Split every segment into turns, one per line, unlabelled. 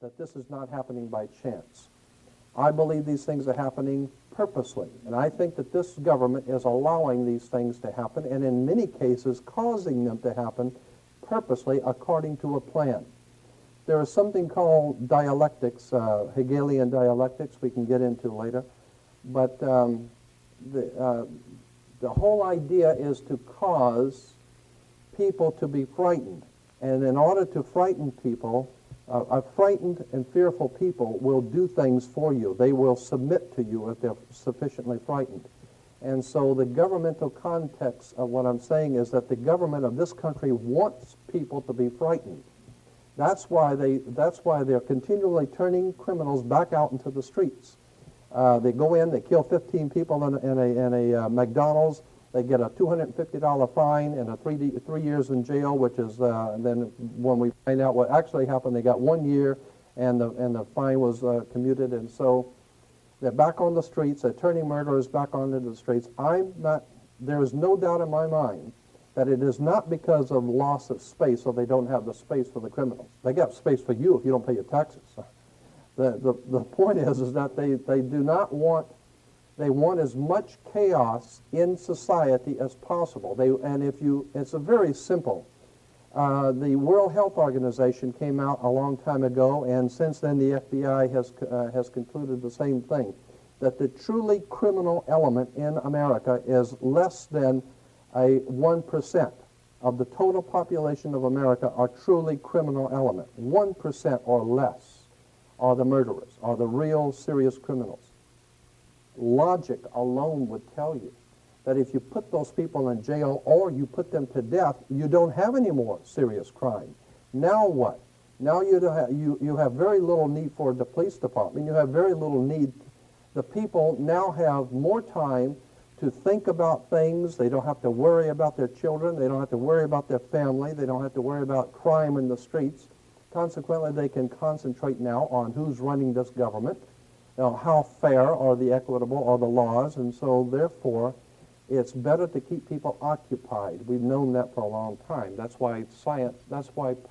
that this is not happening by chance. I believe these things are happening purposely, and I think that this government is allowing these things to happen, and in many cases causing them to happen purposely according to a plan. There is something called dialectics, Hegelian dialectics, we can get into later, but the whole idea is to cause people to be frightened, and in order to frighten people, a frightened and fearful people will do things for you. They will submit to you if they're sufficiently frightened. And so the governmental context of what I'm saying is that the government of this country wants people to be frightened. That's why they're continually turning criminals back out into the streets. They go in, they kill 15 people in a McDonald's. They get a $250 fine and a 3 years in jail, which is, and then when we find out what actually happened, they got 1 year, and the fine was commuted, and so they're back on the streets. They're turning murderers back onto the streets. There is no doubt in my mind that it is not because of loss of space, or they don't have the space for the criminals. They got space for you if you don't pay your taxes. The point is that they do not want. They want as much chaos in society as possible. It's a very simple. The World Health Organization came out a long time ago, and since then the FBI has concluded the same thing, that the truly criminal element in America is less than 1% of the total population of America are truly criminal element. 1% or less are the murderers, are the real serious criminals. Logic alone would tell you that if you put those people in jail or you put them to death, you don't have any more serious crime. Now what? Now you have very little need for the police department. You have very little need. The people now have more time to think about things. They don't have to worry about their children. They don't have to worry about their family. They don't have to worry about crime in the streets. Consequently, they can concentrate now on who's running this government. How fair are the equitable are the laws, and so therefore it's better to keep people occupied. We've known that for a long time. That's why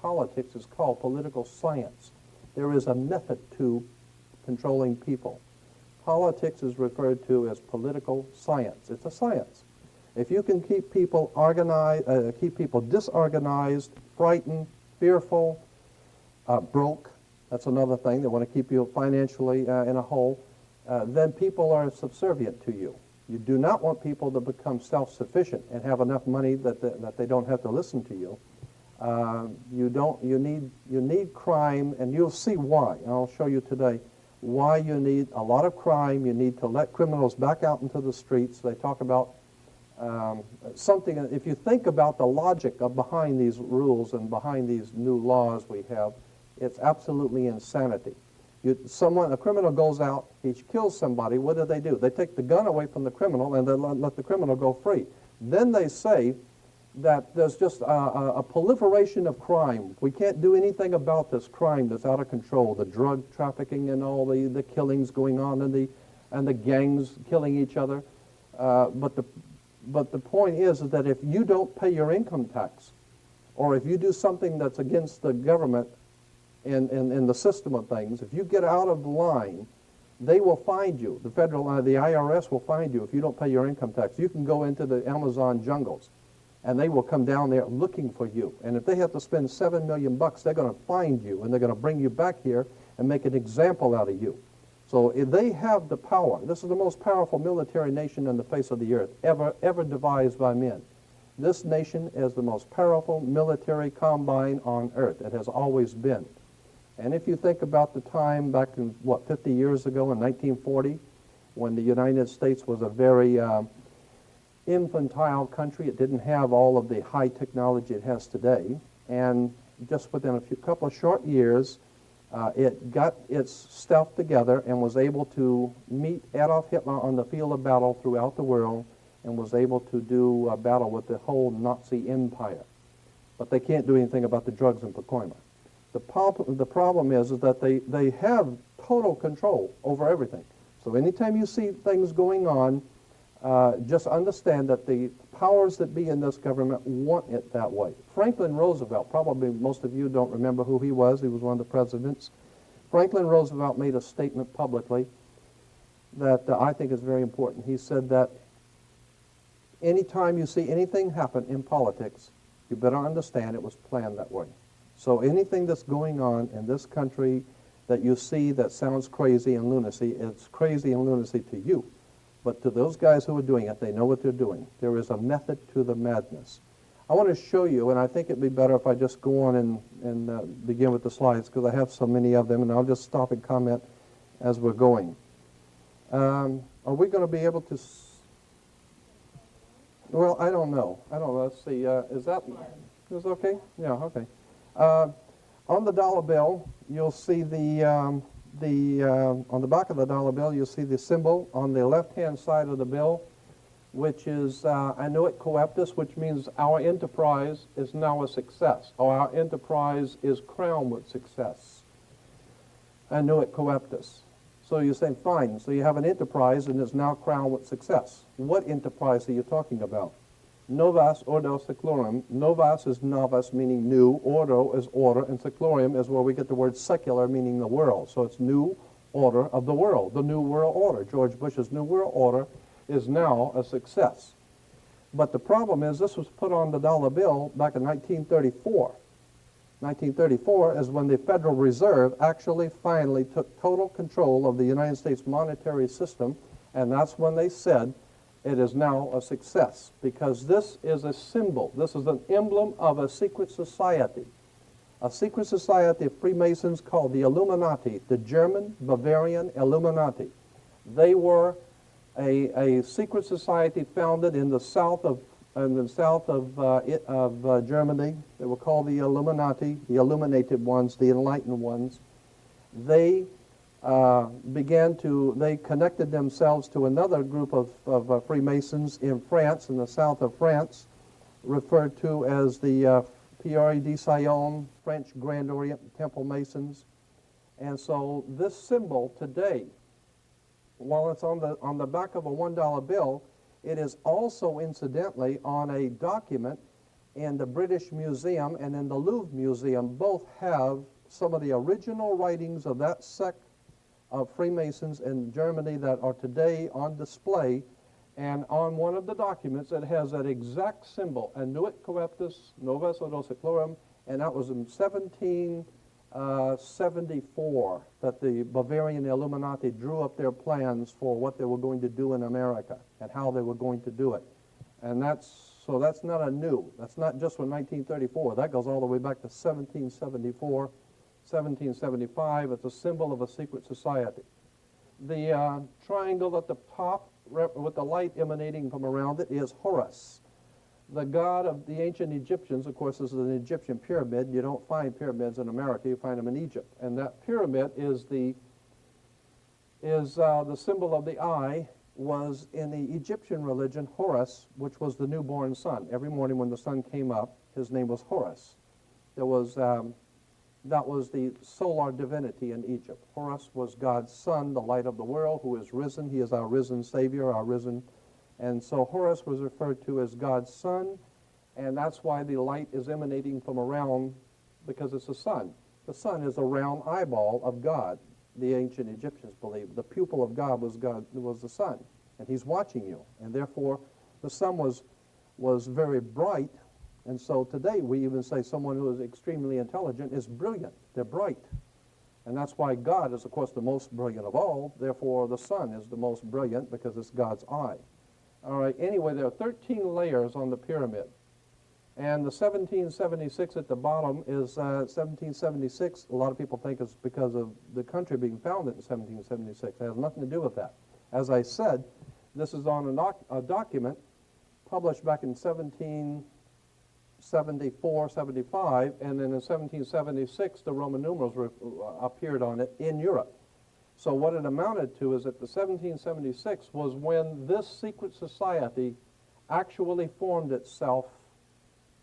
politics is called political science. There is a method to controlling people. Politics is referred to as political science. It's a science. If you can keep people organized, keep people disorganized, frightened, fearful, broke, that's another thing. They want to keep you financially in a hole. Then people are subservient to you. You do not want people to become self-sufficient and have enough money that they don't have to listen to you. You need crime, and you'll see why. And I'll show you today why you need a lot of crime. You need to let criminals back out into the streets. They talk about something. If you think about the logic behind these rules and behind these new laws we have, it's absolutely insanity. A criminal goes out, he kills somebody, what do? They take the gun away from the criminal and then let the criminal go free. Then they say that there's just a proliferation of crime. We can't do anything about this crime that's out of control, the drug trafficking and all the killings going on and the gangs killing each other. But the point is that if you don't pay your income tax, or if you do something that's against the government, in the system of things, if you get out of the line, they will find you. The IRS will find you if you don't pay your income tax. You can go into the Amazon jungles, and they will come down there looking for you. And if they have to spend $7 million, they're going to find you, and they're going to bring you back here and make an example out of you. So if they have the power, this is the most powerful military nation on the face of the earth, ever devised by men. This nation is the most powerful military combine on earth. It has always been. And if you think about the time back in, 50 years ago in 1940, when the United States was a very infantile country, it didn't have all of the high technology it has today, and just within a couple of short years, it got its stuff together and was able to meet Adolf Hitler on the field of battle throughout the world, and was able to do a battle with the whole Nazi empire. But they can't do anything about the drugs in Pacoima. The problem is that they have total control over everything. So anytime you see things going on, just understand that the powers that be in this government want it that way. Franklin Roosevelt, probably most of you don't remember who he was. He was one of the presidents. Franklin Roosevelt made a statement publicly that I think is very important. He said that anytime you see anything happen in politics, you better understand it was planned that way. So anything that's going on in this country that you see that sounds crazy and lunacy, it's crazy and lunacy to you. But to those guys who are doing it, they know what they're doing. There is a method to the madness. I want to show you, and I think it'd be better if I just go on and begin with the slides, because I have so many of them, and I'll just stop and comment as we're going. Are we going to be able to... Well, I don't know. Let's see. Is that okay? Yeah, okay. On the dollar bill, you'll see on the back of the dollar bill, you'll see the symbol on the left-hand side of the bill, which is annuit coeptus, which means our enterprise is now a success, or our enterprise is crowned with success. Annuit coeptus. So you're saying, fine, so you have an enterprise and it's now crowned with success. What enterprise are you talking about? Novas ordo seclorum. Novas is novus, meaning new. Ordo is order, and seclorum is where we get the word secular, meaning the world. So it's new order of the world, the new world order. George Bush's new world order is now a success. But the problem is this was put on the dollar bill back in 1934. 1934 is when the Federal Reserve actually finally took total control of the United States monetary system, and that's when they said it is now a success, because this is a symbol. This is an emblem of a secret society. A secret society of Freemasons called the Illuminati, the German Bavarian Illuminati. They were a secret society founded in the south of Germany. They were called the Illuminati, the illuminated ones, the enlightened ones. They they connected themselves to another group of Freemasons in France, in the south of France, referred to as the Pierre de Sion, French Grand Orient Temple Masons. And so this symbol today, while it's on the back of a $1 bill, it is also incidentally on a document in the British Museum and in the Louvre Museum. Both have some of the original writings of that sect of Freemasons in Germany that are today on display. And on one of the documents, it has that exact symbol, annuit coeptus, novus ordo seclorum, and that was in 1774 that the Bavarian Illuminati drew up their plans for what they were going to do in America and how they were going to do it. And that's not a new. That's not just from 1934. That goes all the way back to 1774, 1775. It's a symbol of a secret society. The triangle at the top with the light emanating from around it is Horus. The god of the ancient Egyptians, of course, is an Egyptian pyramid. You don't find pyramids in America. You find them in Egypt. And that pyramid is the symbol of the eye, was in the Egyptian religion Horus, which was the newborn sun. Every morning when the sun came up, his name was Horus. That was the solar divinity in Egypt. Horus was God's son, the light of the world, who is risen. He is our risen Savior, our risen. And so Horus was referred to as God's son, and that's why the light is emanating from around, because it's the sun. The sun is a round eyeball of God, the ancient Egyptians believed. The pupil of God was the sun, and he's watching you. And therefore, the sun was very bright. And so today we even say someone who is extremely intelligent is brilliant. They're bright. And that's why God is, of course, the most brilliant of all. Therefore, the sun is the most brilliant because it's God's eye. All right, anyway, there are 13 layers on the pyramid. And the 1776 at the bottom is 1776. A lot of people think it's because of the country being founded in 1776. It has nothing to do with that. As I said, this is on a document published back in 1774, 75, and then in 1776 the Roman numerals appeared on it in Europe. So what it amounted to is that the 1776 was when this secret society actually formed itself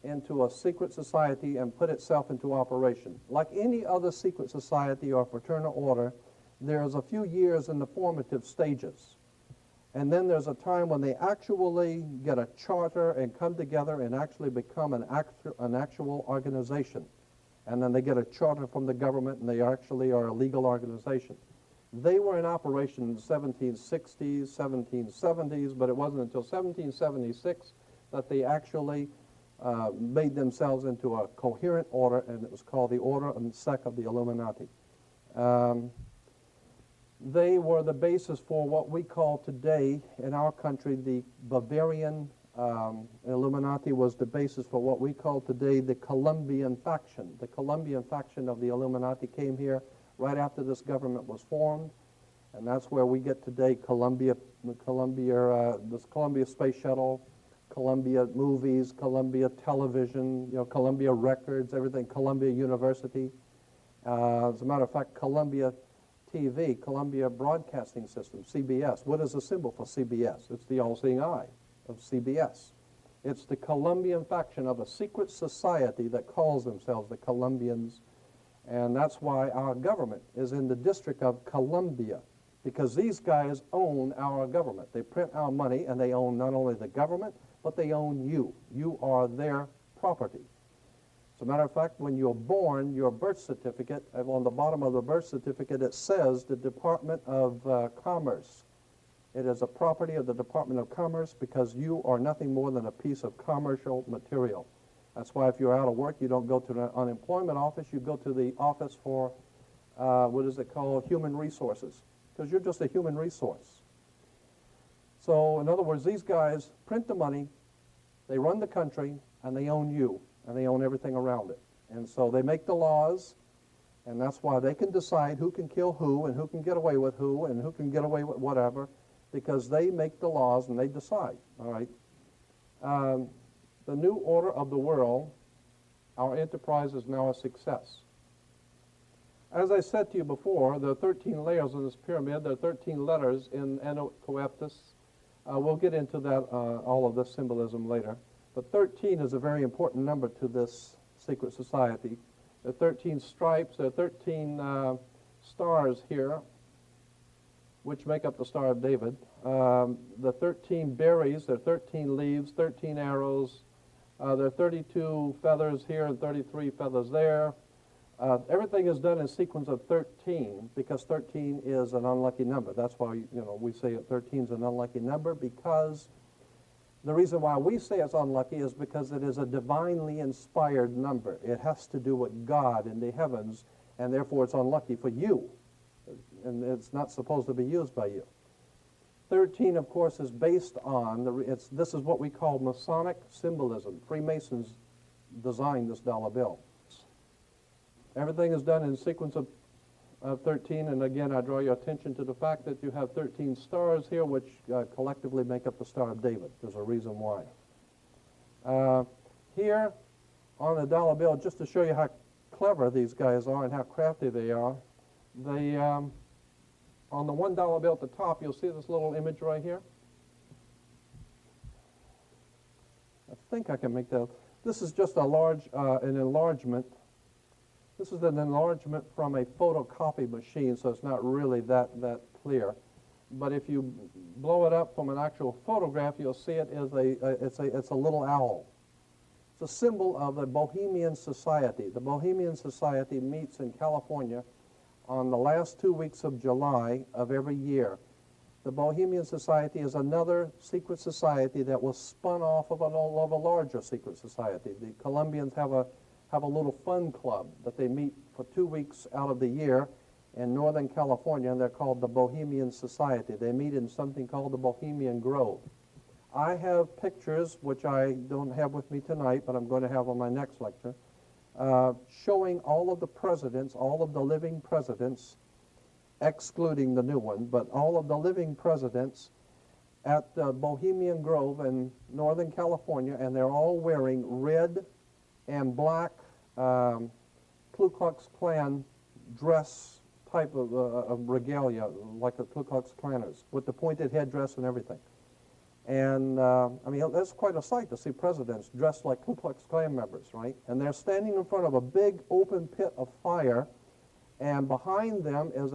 into a secret society and put itself into operation. Like any other secret society or fraternal order, there's a few years in the formative stages. And then there's a time when they actually get a charter and come together and actually become an actual organization. and then they get a charter from the government, and they actually are a legal organization. They were in operation in the 1760s, 1770s, but it wasn't until 1776 that they actually made themselves into a coherent order, and it was called the Order and Sect of the Illuminati. They were the basis for what we call today in our country the Bavarian Illuminati was the basis for what we call today the Colombian faction. The Colombian faction of the Illuminati came here right after this government was formed, and that's where we get today this Columbia Space Shuttle, Columbia Movies, Columbia Television, Columbia Records, everything, Columbia University. As a matter of fact, Columbia TV, Columbia Broadcasting System, CBS. What is the symbol for CBS? It's the all-seeing eye of CBS. It's the Colombian faction of a secret society that calls themselves the Colombians, and that's why our government is in the District of Columbia, because these guys own our government. They print our money, and they own not only the government, but they own you. You are their property. As a matter of fact, when you're born, your birth certificate, on the bottom of the birth certificate, it says the Department of Commerce. It is a property of the Department of Commerce because you are nothing more than a piece of commercial material. That's why if you're out of work, you don't go to the unemployment office, you go to the office for, what is it called, human resources, because you're just a human resource. So, in other words, these guys print the money, they run the country, and they own you, and they own everything around it. And so they make the laws, and that's why they can decide who can kill who, and who can get away with who, and who can get away with whatever, because they make the laws and they decide, all right? The new order of the world, our enterprise is now a success. As I said to you before, there are 13 layers of this pyramid. There are 13 letters in Anno Coeptus. We'll get into that, all of this symbolism later. But 13 is a very important number to this secret society. There are 13 stripes. There are 13 stars here, which make up the Star of David. The 13 berries, there are 13 leaves, 13 arrows. There are 32 feathers here and 33 feathers there. Everything is done in sequence of 13 because 13 is an unlucky number. That's why we say 13 is an unlucky number, because the reason why we say it's unlucky is because it is a divinely inspired number. It has to do with God in the heavens, and therefore it's unlucky for you. And it's not supposed to be used by you. 13, of course, is based on, this is what we call Masonic symbolism. Freemasons designed this dollar bill. Everything is done in sequence of 13, and again, I draw your attention to the fact that you have 13 stars here, which collectively make up the Star of David. There's a reason why. Here on the dollar bill, just to show you how clever these guys are and how crafty they are, on the $1 bill at the top, you'll see this little image right here. I think I can make that. This is just an enlargement. This is an enlargement from a photocopy machine, so it's not really that clear. But if you blow it up from an actual photograph, you'll see it is it's a little owl. It's a symbol of the Bohemian Society. The Bohemian Society meets in California on the last 2 weeks of July of every year. The Bohemian Society is another secret society that was spun off of a larger secret society. The Colombians have a little fun club that they meet for 2 weeks out of the year in Northern California, and they're called the Bohemian Society. They meet in something called the Bohemian Grove. I have pictures, which I don't have with me tonight, but I'm going to have on my next lecture, showing all of the presidents, all of the living presidents, excluding the new one, but all of the living presidents at the Bohemian Grove in Northern California, and they're all wearing red and black Ku Klux Klan dress type of regalia, like the Ku Klux Klanners, with the pointed headdress and everything. And, I mean, that's quite a sight to see presidents dressed like Ku Klux Klan members, right? And they're standing in front of a big open pit of fire, and behind them is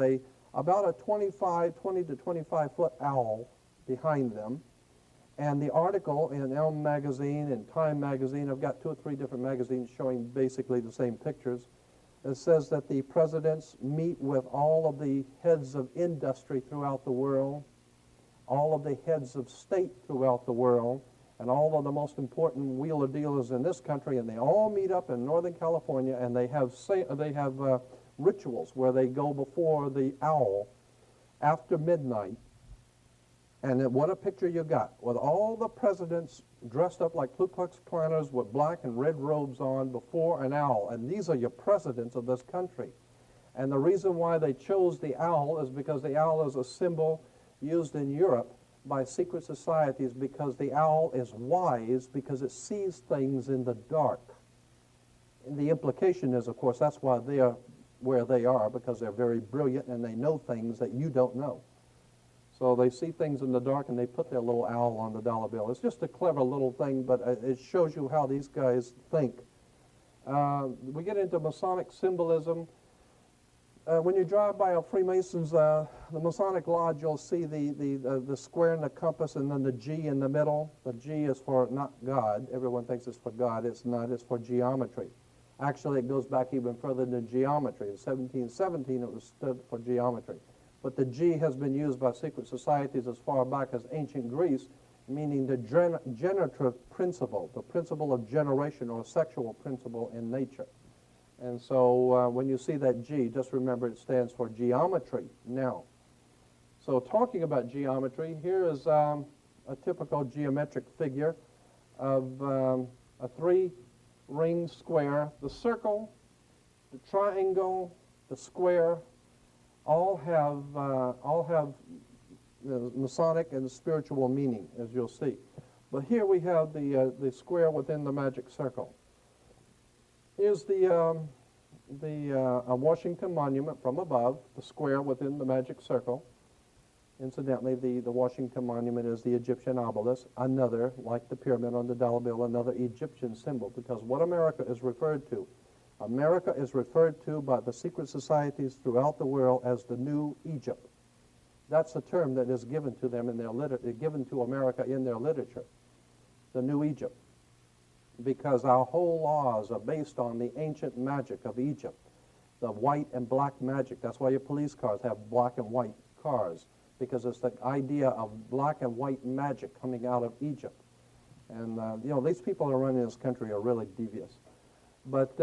about a 20 to 25-foot owl behind them. And the article in Elm magazine and Time magazine, I've got 2 or 3 different magazines showing basically the same pictures. It says that the presidents meet with all of the heads of industry throughout the world, all of the heads of state throughout the world, and all of the most important wheeler dealers in this country, and they all meet up in Northern California, and they have rituals where they go before the owl after midnight. And then what a picture you got, with all the presidents dressed up like Ku Klux Klanners with black and red robes on before an owl. And these are your presidents of this country. And the reason why they chose the owl is because the owl is a symbol used in Europe by secret societies, because the owl is wise because it sees things in the dark. And the implication is, of course, that's why they are where they are, because they're very brilliant and they know things that you don't know. So they see things in the dark and they put their little owl on the dollar bill. It's just a clever little thing, but it shows you how these guys think. We get into Masonic symbolism. When you drive by a Freemasons, the Masonic Lodge, you'll see the square and the compass and then the G in the middle. The G is for not God. Everyone thinks it's for God. It's not. It's for geometry. Actually, it goes back even further than geometry. In 1717, it was stood for geometry. But the G has been used by secret societies as far back as ancient Greece, meaning the generative principle, the principle of generation or sexual principle in nature. And so when you see that G, just remember it stands for geometry now. So talking about geometry, here is a typical geometric figure of a three-ring square. The circle, the triangle, the square, all have Masonic and spiritual meaning, as you'll see. But here we have the square within the magic circle. Here's a Washington Monument from above, the square within the magic circle. Incidentally, the Washington Monument is the Egyptian obelisk, another, like the pyramid on the dollar bill, another Egyptian symbol, because what America is referred to by the secret societies throughout the world as the New Egypt. That's a term that is given to them in their given to America in their literature, the New Egypt, because our whole laws are based on the ancient magic of Egypt, the white and black magic. That's why your police cars have black and white cars, because it's the idea of black and white magic coming out of Egypt. And these people that are running this country are really devious. But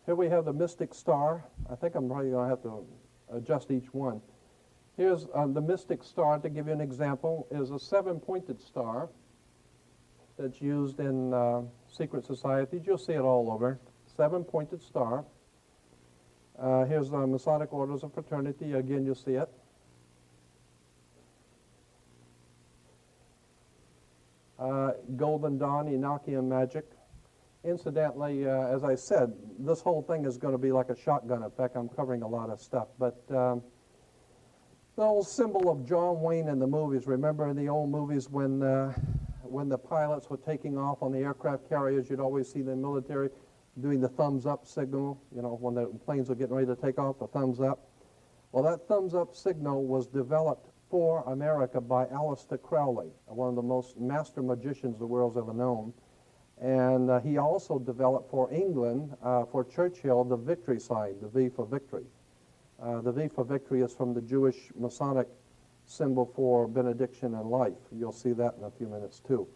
here we have the mystic star. I think I'm probably going to have to adjust each one. Here's the mystic star, to give you an example, is a seven-pointed star that's used in secret societies. You'll see it all over. Seven-pointed star. Here's the Masonic Orders of Fraternity. Again, you'll see it. Golden Dawn, Enochian magic. Incidentally, as I said, this whole thing is going to be like a shotgun effect. I'm covering a lot of stuff. But the old symbol of John Wayne in the movies, remember in the old movies when the pilots were taking off on the aircraft carriers, you'd always see the military doing the thumbs up signal, when the planes were getting ready to take off, the thumbs up. Well, that thumbs up signal was developed for America by Aleister Crowley, one of the most master magicians the world's ever known. And he also developed for England, for Churchill, the victory sign, the V for victory. The V for victory is from the Jewish Masonic symbol for benediction and life. You'll see that in a few minutes too.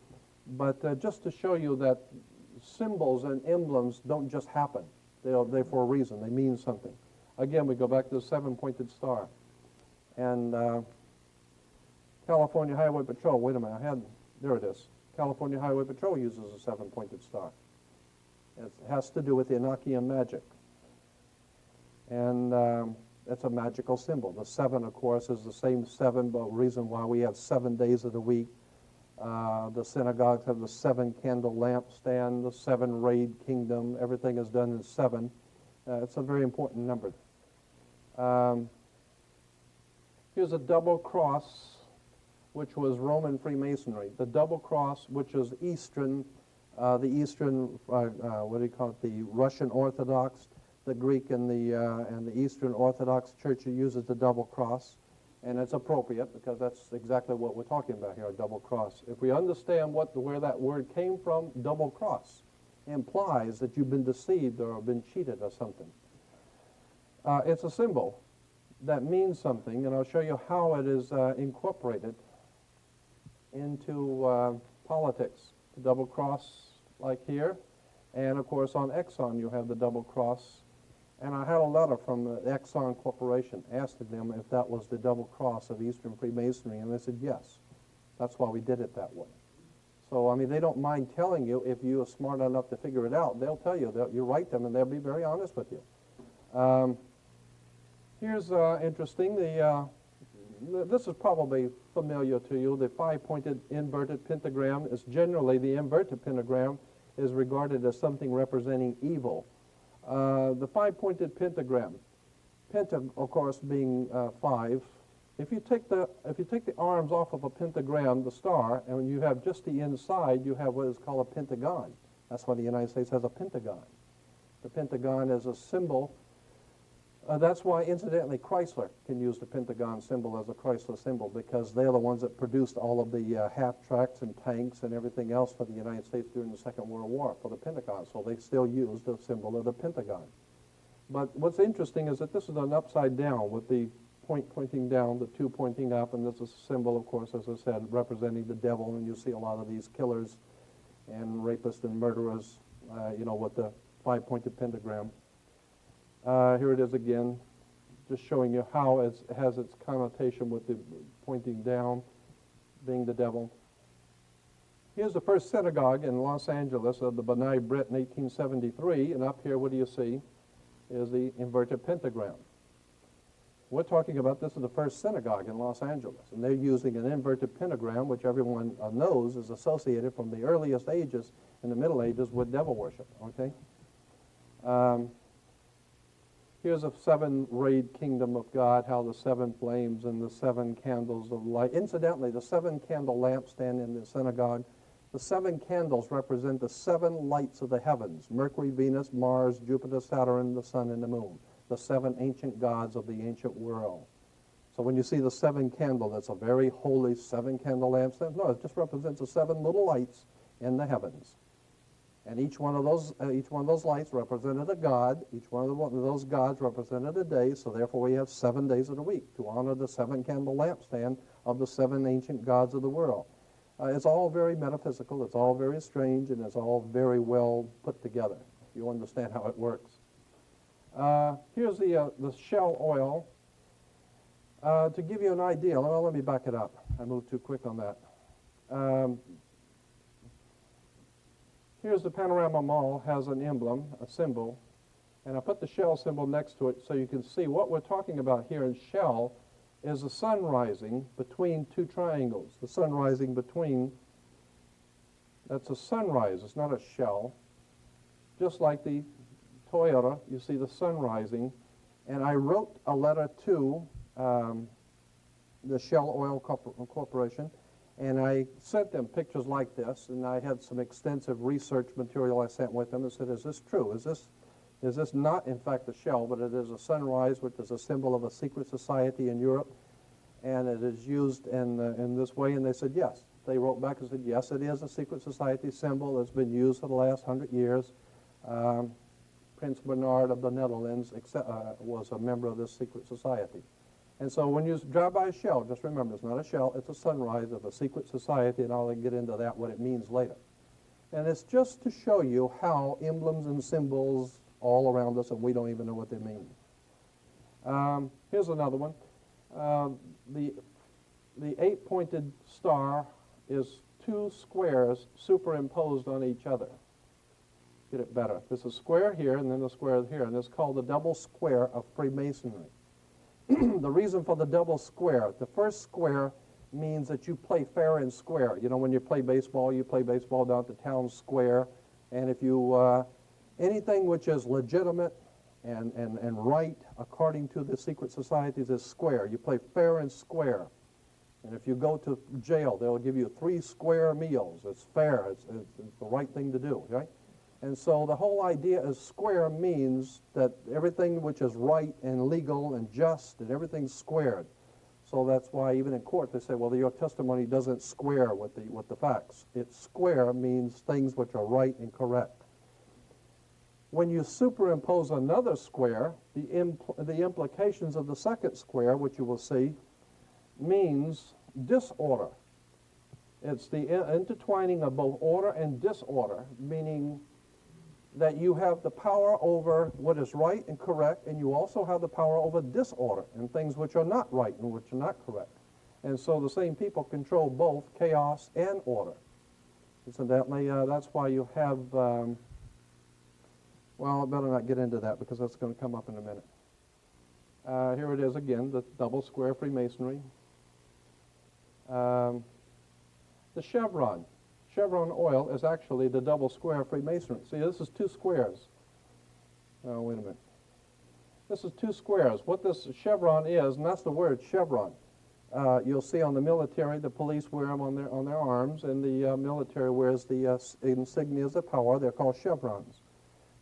But just to show you that symbols and emblems don't just happen. They're for a reason. They mean something. Again, we go back to the seven-pointed star. And California Highway Patrol, wait a minute, there it is. California Highway Patrol uses a seven-pointed star. It has to do with the Enochian magic. And it's a magical symbol. The seven, of course, is the same seven, but reason why we have 7 days of the week. The synagogues have the seven-candle lampstand, the seven-rayed kingdom. Everything is done in seven. It's a very important number. Here's a double cross, which was Roman Freemasonry. The double cross, which is Eastern, what do you call it, the Russian Orthodox, the Greek and the Eastern Orthodox Church uses the double cross, and it's appropriate because that's exactly what we're talking about here, a double cross. If we understand where that word came from, double cross implies that you've been deceived or been cheated or something. It's a symbol that means something, and I'll show you how it is incorporated into politics. The double cross, like here, and of course on Exxon you have the double cross. And I had a letter from the Exxon Corporation asking them if that was the double cross of Eastern Freemasonry, and they said yes. That's why we did it that way. So, I mean, they don't mind telling you if you are smart enough to figure it out. They'll tell you. You write them, and they'll be very honest with you. Here's interesting. This is probably familiar to you. The five-pointed inverted pentagram is generally, the inverted pentagram is regarded as something representing evil. The five-pointed pentagram, penta, of course, being five. If you take the arms off of a pentagram, the star, and when you have just the inside, you have what is called a pentagon. That's why the United States has a pentagon. The pentagon is a symbol. That's why, incidentally, Chrysler can use the pentagon symbol as a Chrysler symbol, because they're the ones that produced all of the half-tracks and tanks and everything else for the United States during the Second World War for the Pentagon. So they still use the symbol of the pentagon. But what's interesting is that this is an upside down with the point pointing down, the two pointing up, and this is a symbol, of course, as I said, representing the devil. And you see a lot of these killers and rapists and murderers, with the five-pointed pentagram. Here it is again, just showing you how it has its connotation with the pointing down, being the devil. Here's the first synagogue in Los Angeles of the B'nai B'rith in 1873, and up here, what do you see, is the inverted pentagram. We're talking about this is the first synagogue in Los Angeles, and they're using an inverted pentagram, which everyone knows is associated from the earliest ages in the Middle Ages with devil worship, okay? Here's a seven-rayed kingdom of God, how the seven flames and the seven candles of light. Incidentally, the seven-candle lampstand in the synagogue, the seven candles represent the seven lights of the heavens: Mercury, Venus, Mars, Jupiter, Saturn, the sun, and the moon, the seven ancient gods of the ancient world. So when you see the seven candle, that's a very holy seven-candle lampstand. No, it just represents the seven little lights in the heavens. And each one of those lights represented a god. Each one of those gods represented a day. So therefore, we have 7 days of the week to honor the seven-candle lampstand of the seven ancient gods of the world. It's all very metaphysical. It's all very strange, and it's all very well put together. You understand how it works. Here's the shell oil. To give you an idea, well, let me back it up. I moved too quick on that. Here's the Panorama Mall, has an emblem, a symbol, and I put the shell symbol next to it so you can see what we're talking about here in shell is the sun rising between two triangles. The sun rising between, that's a sunrise, it's not a shell. Just like the Toyota, you see the sun rising, and I wrote a letter to the Shell Oil Corporation, and I sent them pictures like this, and I had some extensive research material I sent with them and said, is this true? Is this not, in fact, a shell, but it is a sunrise, which is a symbol of a secret society in Europe, and it is used in this way? And they said, yes. They wrote back and said, yes, it is a secret society symbol. It's been used for the last 100 years. Prince Bernard of the Netherlands was a member of this secret society. And so when you drive by a shell, just remember, it's not a shell, it's a sunrise of a secret society, and I'll get into that, what it means later. And it's just to show you how emblems and symbols all around us, and we don't even know what they mean. Here's another one. The eight-pointed star is two squares superimposed on each other. Get it better. There's a square here, and then a square here, and it's called the double square of Freemasonry. The reason for the double square, the first square means that you play fair and square. You know, when you play baseball down at the town square, and if you, anything which is legitimate and right according to the secret societies is square. You play fair and square. And if you go to jail, they'll give you 3 square meals. It's fair. It's the right thing to do, right? And so the whole idea is square means that everything which is right and legal and just and everything's squared. So that's why even in court they say, well, your testimony doesn't square with the facts. It's square means things which are right and correct. When you superimpose another square, the implications of the second square, which you will see, means disorder. It's the intertwining of both order and disorder, meaning that you have the power over what is right and correct, and you also have the power over disorder and things which are not right and which are not correct. And so the same people control both chaos and order. Incidentally, that's why you have, well, I better not get into that because that's going to come up in a minute. Here it is again, the double square Freemasonry. The chevron oil is actually the double square Freemasonry. See, this is two squares. Oh, wait a minute. This is two squares. What this chevron is, and that's the word chevron. You'll see on the military, the police wear them on their arms, and the military wears the insignias of power. They're called chevrons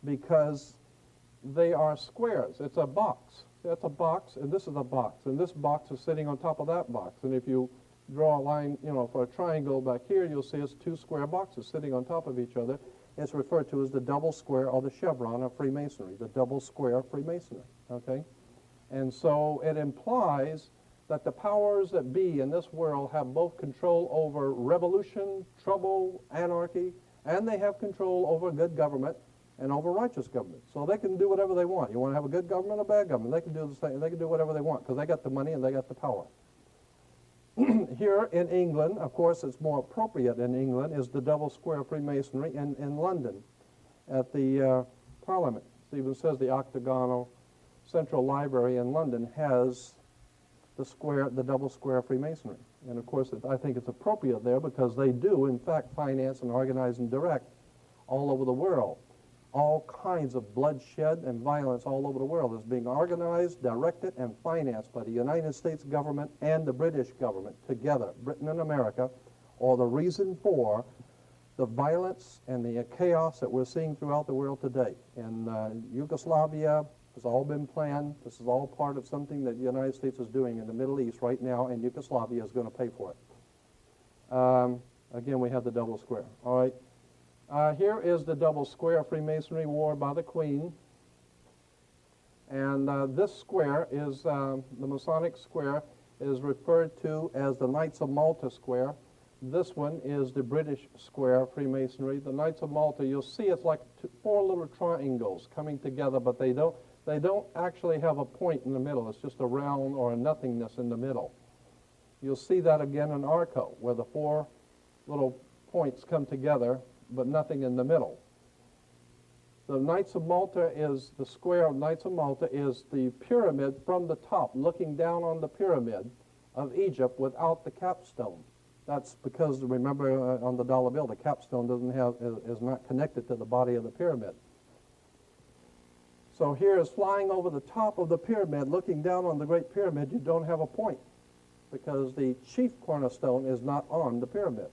because they are squares. It's a box. That's a box, and this is a box, and this box is sitting on top of that box. And if you draw a line, for a triangle back here, you'll see it's two square boxes sitting on top of each other. It's referred to as the double square or the chevron of Freemasonry, the double square Freemasonry, okay? And so it implies that the powers that be in this world have both control over revolution, trouble, anarchy, and they have control over good government and over righteous government. So they can do whatever they want. You want to have a good government or bad government, they can do the same. They can do whatever they want because they got the money and they got the power. Here in England, of course, it's more appropriate in England, is the double square Freemasonry in London at the Parliament. It even says the octagonal Central Library in London has the double square Freemasonry. And of course, I think it's appropriate there because they do, in fact, finance and organize and direct all over the world. All kinds of bloodshed and violence all over the world is being organized, directed, and financed by the United States government and the British government together, Britain and America, are the reason for the violence and the chaos that we're seeing throughout the world today. In Yugoslavia, it's all been planned. This is all part of something that the United States is doing in the Middle East right now, and Yugoslavia is going to pay for it. Again, we have the double square. All right. Here is the double square Freemasonry worn by the Queen. And this square is, the Masonic square is referred to as the Knights of Malta square. This one is the British square Freemasonry. The Knights of Malta, you'll see it's like four little triangles coming together, but they don't actually have a point in the middle. It's just a round or a nothingness in the middle. You'll see that again in Arco, where the four little points come together, but nothing in the middle. The Knights of Malta is, the square of Knights of Malta is the pyramid from the top, looking down on the pyramid of Egypt without the capstone. That's because, remember, on the dollar bill, the capstone is not connected to the body of the pyramid. So here is flying over the top of the pyramid, looking down on the Great Pyramid, you don't have a point because the chief cornerstone is not on the pyramid.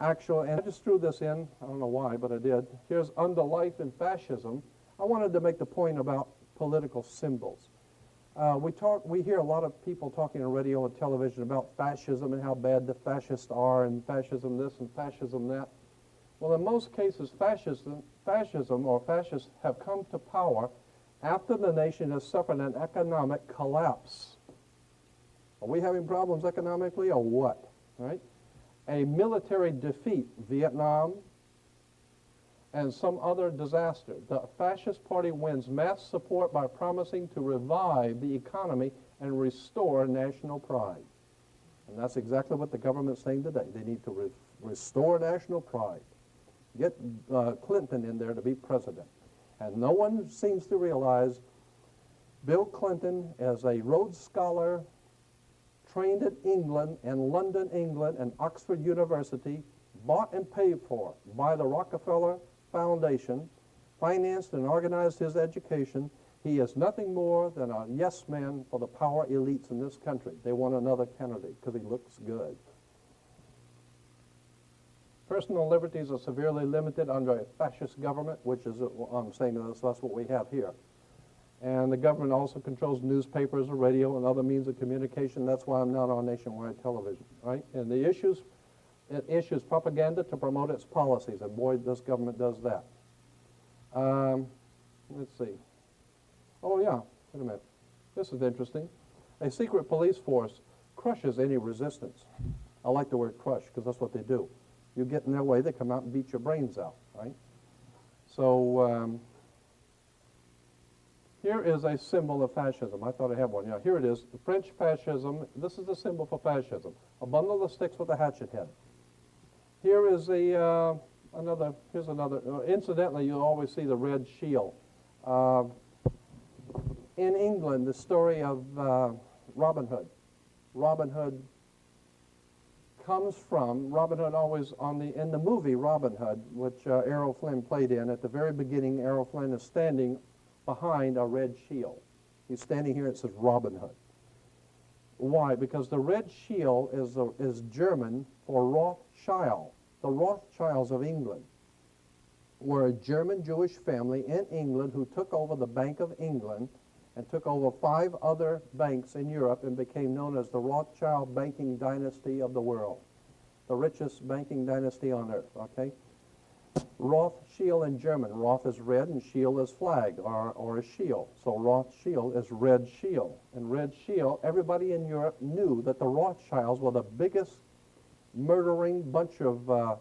Actually, and I just threw this in, I don't know why, but I did. Here's Under Life in Fascism. I wanted to make the point about political symbols. We hear a lot of people talking on radio and television about fascism and how bad the fascists are and fascism this and fascism that. Well, in most cases, fascism or fascists have come to power after the nation has suffered an economic collapse. Are we having problems economically or what? Right? A military defeat, Vietnam, and some other disaster. The fascist party wins mass support by promising to revive the economy and restore national pride. And that's exactly what the government's saying today. They need to restore national pride. Get Clinton in there to be president. And no one seems to realize Bill Clinton, as a Rhodes Scholar, trained in England and London, England, and Oxford University, bought and paid for by the Rockefeller Foundation, financed and organized his education. He is nothing more than a yes man for the power elites in this country. They want another candidate because he looks good. Personal liberties are severely limited under a fascist government, which is, I'm saying that's what we have here. And the government also controls newspapers, radio, and other means of communication. That's why I'm not on nationwide television, right? And it issues propaganda to promote its policies, and boy, this government does that. Let's see. Oh, yeah. Wait a minute. This is interesting. A secret police force crushes any resistance. I like the word crush because that's what they do. You get in their way, they come out and beat your brains out, right? So here is a symbol of fascism. I thought I had one. Yeah, here it is. The French fascism. This is the symbol for fascism. A bundle of sticks with a hatchet head. Here is a here's another. Incidentally, you always see the red shield. In England, the story of Robin Hood. Robin Hood comes from Robin Hood always in the movie Robin Hood, which Errol Flynn played in. At the very beginning, Errol Flynn is standing behind a red shield. He's standing here. It says Robin Hood. Why? Because the red shield is German for Rothschild. The Rothschilds of England were a German Jewish family in England who took over the Bank of England and took over 5 other banks in Europe and became known as the Rothschild banking dynasty of the world, the richest banking dynasty on earth, okay? Rothschild in German. Roth is red and shield is flag or a shield. So Rothschild is red shield. And red shield, everybody in Europe knew that the Rothschilds were the biggest murdering bunch of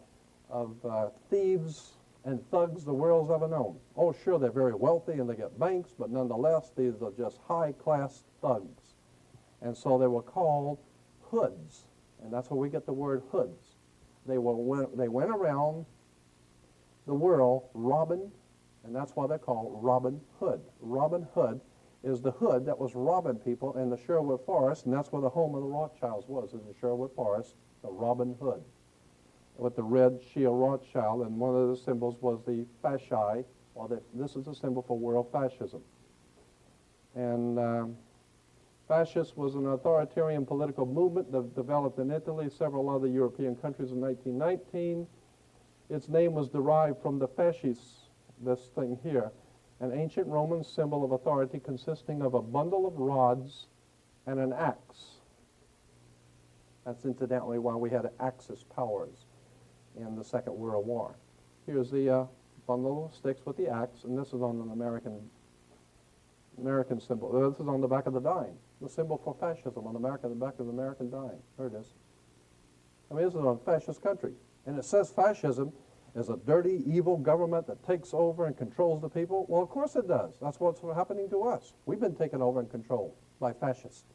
thieves and thugs the world's ever known. Oh, sure, they're very wealthy and they get banks, but nonetheless, these are just high-class thugs. And so they were called hoods, and that's where we get the word hoods. They went around the world robbing, and that's why they're called Robin Hood. Robin Hood is the hood that was robbing people in the Sherwood Forest, and that's where the home of the Rothschilds was, in the Sherwood Forest, the Robin Hood, with the red shield Rothschild, and one of the symbols was the fasci, or this is a symbol for world fascism. And fascist was an authoritarian political movement that developed in Italy, several other European countries in 1919. Its name was derived from the fasces, this thing here, an ancient Roman symbol of authority consisting of a bundle of rods and an axe. That's incidentally why we had Axis powers in the Second World War. Here's the bundle of sticks with the axe, and this is on an American symbol. This is on the back of the dime, the symbol for fascism on the back of the American dime. There it is. I mean, this is a fascist country. And it says fascism is a dirty, evil government that takes over and controls the people. Well, of course it does. That's what's happening to us. We've been taken over and controlled by fascists.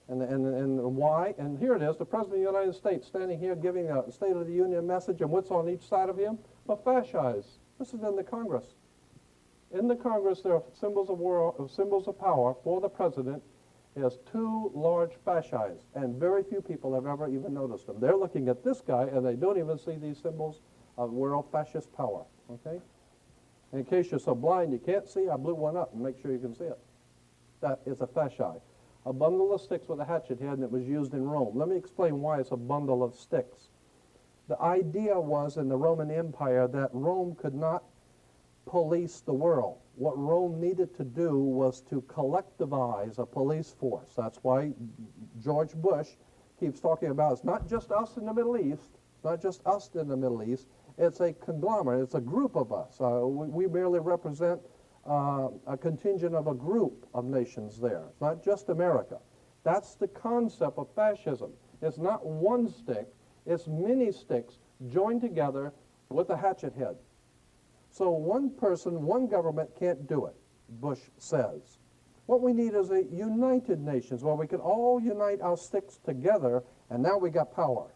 And why? And here it is, the President of the United States standing here giving a State of the Union message, and what's on each side of him? The fascis. This is in the Congress. In the Congress, there are symbols of power for the President. He has 2 large fascis, and very few people have ever even noticed them. They're looking at this guy, and they don't even see these symbols of world fascist power, okay? In case you're so blind you can't see, I blew one up and make sure you can see it. That is a fasci. A bundle of sticks with a hatchet head, and it was used in Rome. Let me explain why it's a bundle of sticks. The idea was in the Roman Empire that Rome could not police the world. What Rome needed to do was to collectivize a police force. That's why George Bush keeps talking about it's not just us in the Middle East. It's not just us in the Middle East. It's a conglomerate. It's a group of us. We merely represent a contingent of a group of nations there. It's not just America. That's the concept of fascism. It's not one stick. It's many sticks joined together with a hatchet head. So one person, one government can't do it, Bush says. What we need is a united nations where we can all unite our sticks together, and now we got power.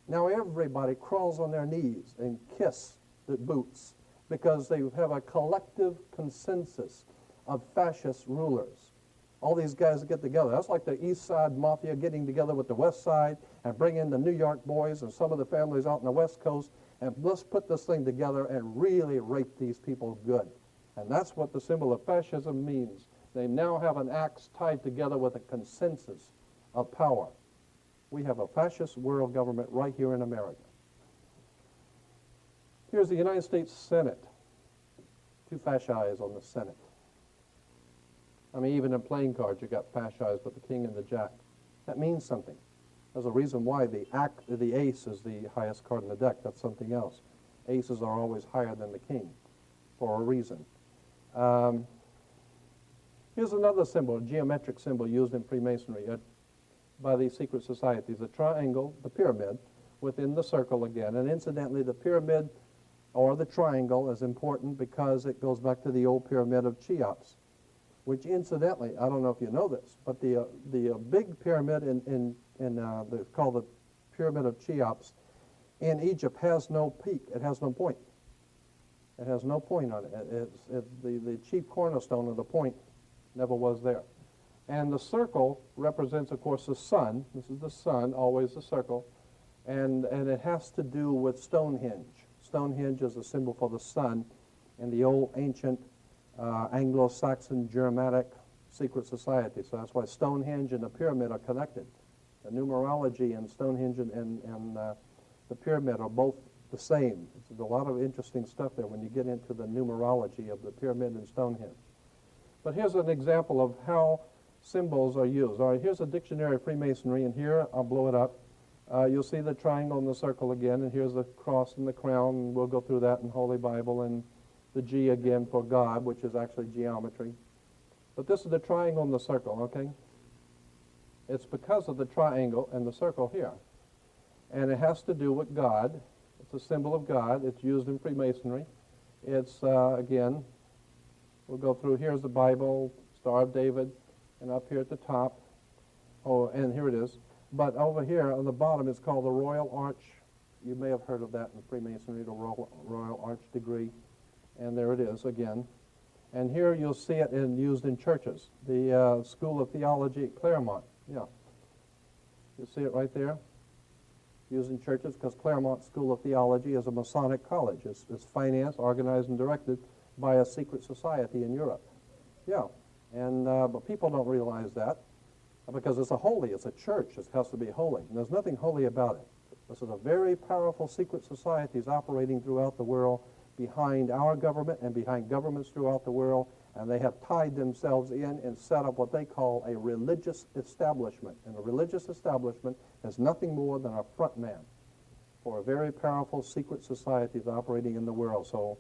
Now everybody crawls on their knees and kiss the boots because they have a collective consensus of fascist rulers. All these guys get together. That's like the East Side Mafia getting together with the West Side and bring in the New York boys and some of the families out on the West Coast, and let's put this thing together and really rape these people good. And that's what the symbol of fascism means. They now have an axe tied together with a consensus of power. We have a fascist world government right here in America. Here's the United States Senate. 2 fascis on the Senate. I mean, even in playing cards, you got fascis with the king and the jack. That means something. There's a reason why the ace is the highest card in the deck. That's something else. Aces are always higher than the king. for a reason. Here's another symbol, a geometric symbol used in Freemasonry by these secret societies, a triangle, the pyramid, within the circle again. And incidentally, the pyramid or the triangle is important because it goes back to the old pyramid of Cheops, which incidentally, I don't know if you know this, but the big pyramid called the Pyramid of Cheops in Egypt has no peak. It has no point. It has no point on it. The chief cornerstone of the point never was there. And the circle represents, of course, the sun. This is the sun, always the circle. And it has to do with Stonehenge. Stonehenge is a symbol for the sun in the old ancient Anglo-Saxon Germanic secret society. So that's why Stonehenge and the pyramid are connected. The numerology in Stonehenge and the pyramid are both the same. There's a lot of interesting stuff there when you get into the numerology of the pyramid and Stonehenge. But here's an example of how symbols are used. All right, here's a dictionary of Freemasonry, and here, I'll blow it up. You'll see the triangle and the circle again, and here's the cross and the crown, and we'll go through that in Holy Bible, and the G again for God, which is actually geometry. But this is the triangle and the circle, okay? It's because of the triangle and the circle here. And it has to do with God. It's a symbol of God. It's used in Freemasonry. It's, again, we'll go through. Here's the Bible, Star of David, and up here at the top. Oh, and here it is. But over here on the bottom, it's called the Royal Arch. You may have heard of that in Freemasonry, the Royal Arch degree. And there it is again. And here you'll see it used in churches. The School of Theology at Claremont. Yeah. You see it right there? Used in churches because Claremont School of Theology is a Masonic college. It's financed, organized, and directed by a secret society in Europe. Yeah. And but people don't realize that because it's a church. It has to be holy. And there's nothing holy about it. This is a very powerful secret societies operating throughout the world behind our government and behind governments throughout the world, and they have tied themselves in and set up what they call a religious establishment. And a religious establishment is nothing more than a front man for a very powerful secret societies operating in the world. So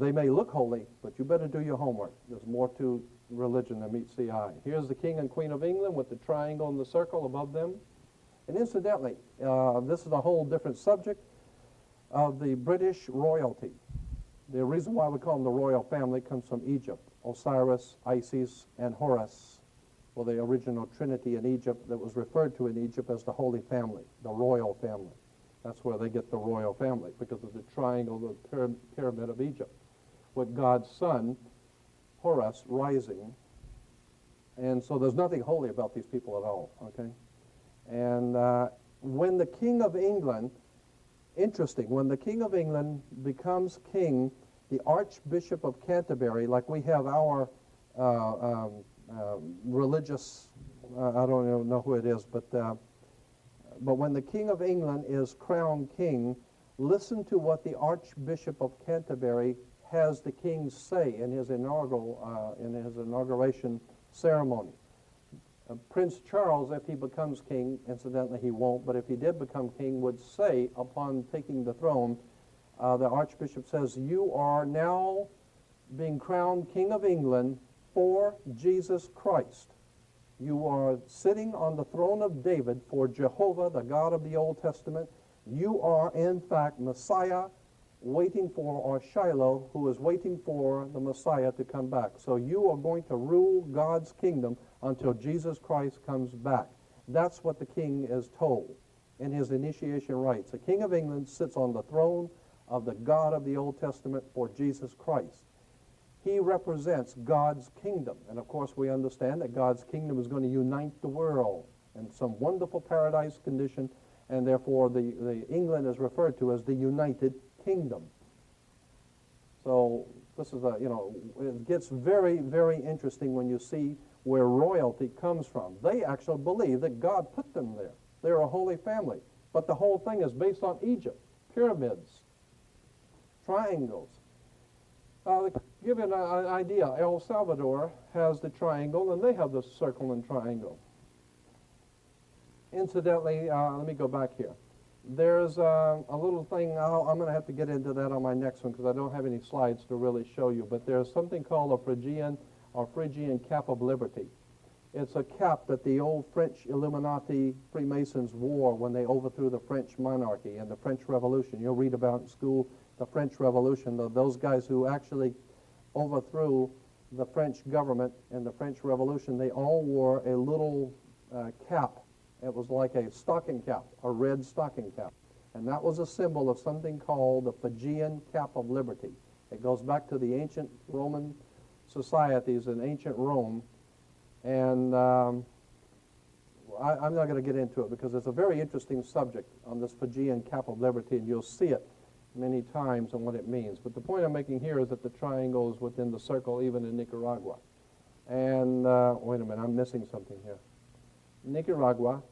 they may look holy, but you better do your homework. There's more to religion than meets the eye. Here's the King and Queen of England with the triangle and the circle above them. And incidentally, this is a whole different subject of the British royalty. The reason why we call them the royal family comes from Egypt. Osiris, Isis, and Horus were the original trinity in Egypt that was referred to in Egypt as the Holy Family, the royal family. That's where they get the royal family, because of the triangle, the pyramid of Egypt, with God's son, Horus, rising. And so there's nothing holy about these people at all, okay? And when the King of England, interesting, when the King of England becomes king, the Archbishop of Canterbury, like we have our religious, I don't even know who it is, but when the King of England is crowned king, listen to what the Archbishop of Canterbury has the king say in his inauguration ceremony. Prince Charles, if he becomes king, incidentally he won't, but if he did become king, would say upon taking the throne, the Archbishop says, "You are now being crowned King of England for Jesus Christ. You are sitting on the throne of David for Jehovah, the God of the Old Testament. You are, in fact, Messiah, waiting for, or Shiloh, who is waiting for the Messiah to come back. So you are going to rule God's kingdom until Jesus Christ comes back." That's what the king is told in his initiation rites. The King of England sits on the throne of the God of the Old Testament for Jesus Christ. He represents God's kingdom. And of course we understand that God's kingdom is going to unite the world in some wonderful paradise condition, and therefore the England is referred to as the United Kingdom. So this is it gets very, very interesting when you see where royalty comes from. They actually believe that God put them there. They're a holy family. But the whole thing is based on Egypt, pyramids, triangles. To give you an idea, El Salvador has the triangle, and they have the circle and triangle. Incidentally, let me go back here. There's a little thing, I'm going to have to get into that on my next one because I don't have any slides to really show you, but there's something called a Phrygian cap of liberty. It's a cap that the old French Illuminati Freemasons wore when they overthrew the French monarchy and the French Revolution. You'll read about in school the French Revolution, those guys who actually overthrew the French government and the French Revolution, they all wore a little cap. It was like a stocking cap, a red stocking cap. And that was a symbol of something called the Phrygian cap of liberty. It goes back to the ancient Roman societies in ancient Rome. And I'm not going to get into it because it's a very interesting subject on this Phrygian cap of liberty, and you'll see it many times and what it means. But the point I'm making here is that the triangle is within the circle even in Nicaragua. And, wait a minute, I'm missing something here. Nicaragua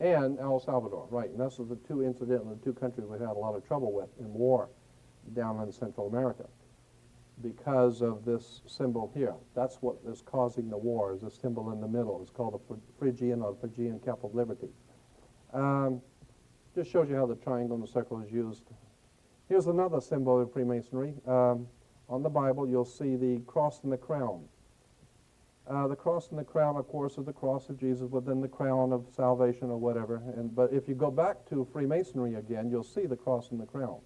and El Salvador, right. And those are the two countries we've had a lot of trouble with in war down in Central America because of this symbol here. That's what is causing the war, is this symbol in the middle. It's called the Phrygian or Phrygian cap of liberty. Just shows you how the triangle and the circle is used. Here's another symbol of Freemasonry. On the Bible, you'll see the cross and the crown. The cross and the crown, of course, is the cross of Jesus within the crown of salvation or whatever. But if you go back to Freemasonry again, you'll see the cross and the crown.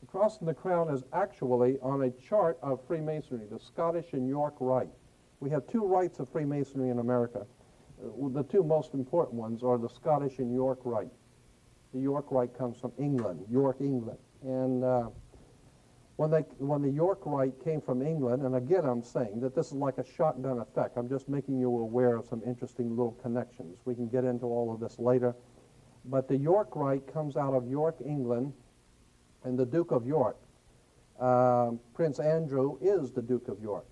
The cross and the crown is actually on a chart of Freemasonry, the Scottish and York Rite. We have two rites of Freemasonry in America. The two most important ones are the Scottish and York Rite. The York Rite comes from England, York, England. And when the York Rite came from England, and again I'm saying that this is like a shotgun effect. I'm just making you aware of some interesting little connections. We can get into all of this later. But the York Rite comes out of York, England, and the Duke of York. Prince Andrew is the Duke of York.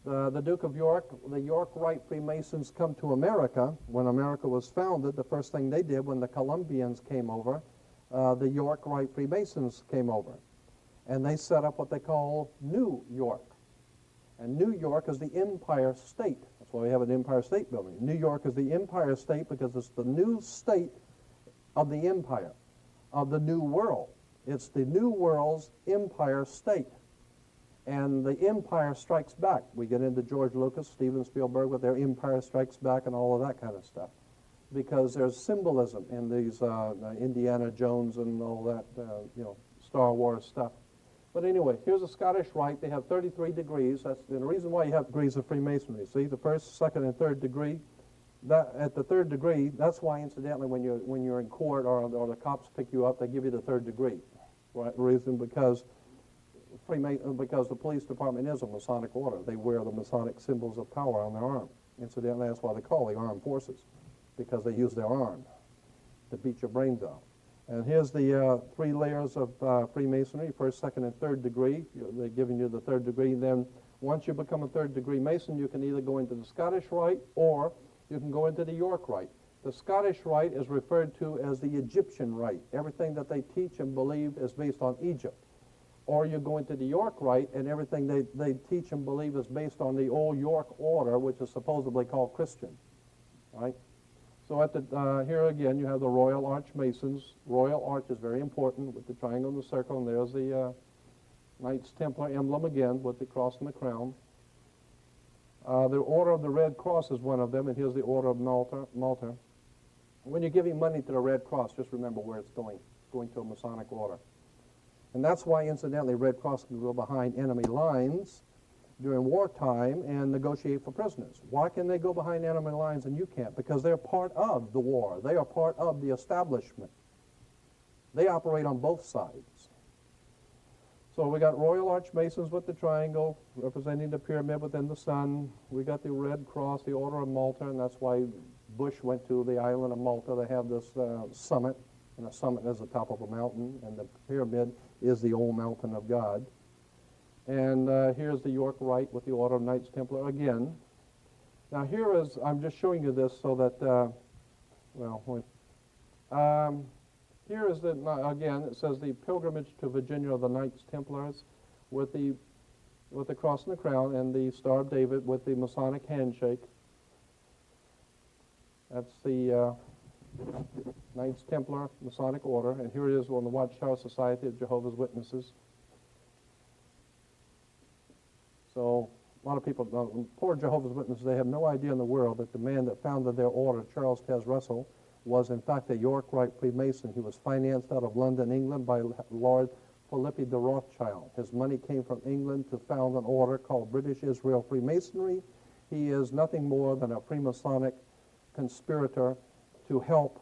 The Duke of York, the York Rite Freemasons come to America. When America was founded, the first thing they did when the Columbians came over, the York Rite Freemasons came over. And they set up what they call New York. And New York is the Empire State. That's why we have an Empire State Building. New York is the Empire State because it's the new state of the empire, of the New World. It's the New World's Empire State. And the Empire Strikes Back. We get into George Lucas, Steven Spielberg with their Empire Strikes Back and all of that kind of stuff. Because there's symbolism in these Indiana Jones and all that, Star Wars stuff. But anyway, here's a Scottish Rite. They have 33 degrees. That's the reason why you have degrees of Freemasonry. See, the first, second, and third degree. At the third degree, that's why, incidentally, when you're in court or the cops pick you up, they give you the third degree. Right? Reason because the police department is a Masonic order. They wear the Masonic symbols of power on their arm. Incidentally, that's why they call the armed forces, because they use their arm to beat your brains out. And here's the 3 layers of Freemasonry, first, second, and third degree. They're giving you the third degree. Then once you become a third degree Mason, you can either go into the Scottish Rite or you can go into the York Rite. The Scottish Rite is referred to as the Egyptian Rite. Everything that they teach and believe is based on Egypt. Or you go into the York Rite and everything they teach and believe is based on the old York order, which is supposedly called Christian. Right? So at the here again, you have the Royal Arch Masons. Royal Arch is very important with the triangle and the circle, and there's the Knights Templar emblem again with the cross and the crown. The Order of the Red Cross is one of them, and here's the Order of Malta. When you're giving money to the Red Cross, just remember where it's going to a Masonic order. And that's why, incidentally, Red Cross can go behind enemy lines during wartime and negotiate for prisoners. Why can they go behind enemy lines and you can't? Because they're part of the war. They are part of the establishment. They operate on both sides. So we got Royal Arch Masons with the triangle representing the pyramid within the sun. We got the Red Cross, the Order of Malta, and that's why Bush went to the island of Malta. They have this summit, and the summit is the top of a mountain, and the pyramid is the old mountain of God. And here's the York Rite with the Order of Knights Templar again. Now here is, I'm just showing you this so that, here is the, again, it says the pilgrimage to Virginia of the Knights Templars with the cross and the crown and the Star of David with the Masonic handshake. That's the Knights Templar Masonic Order, and here it is on the Watchtower Society of Jehovah's Witnesses. So a lot of people, poor Jehovah's Witnesses, they have no idea in the world that the man that founded their order, Charles Taze Russell, was in fact a York Rite Freemason. He was financed out of London, England by Lord Philippi de Rothschild. His money came from England to found an order called British Israel Freemasonry. He is nothing more than a Freemasonic conspirator to help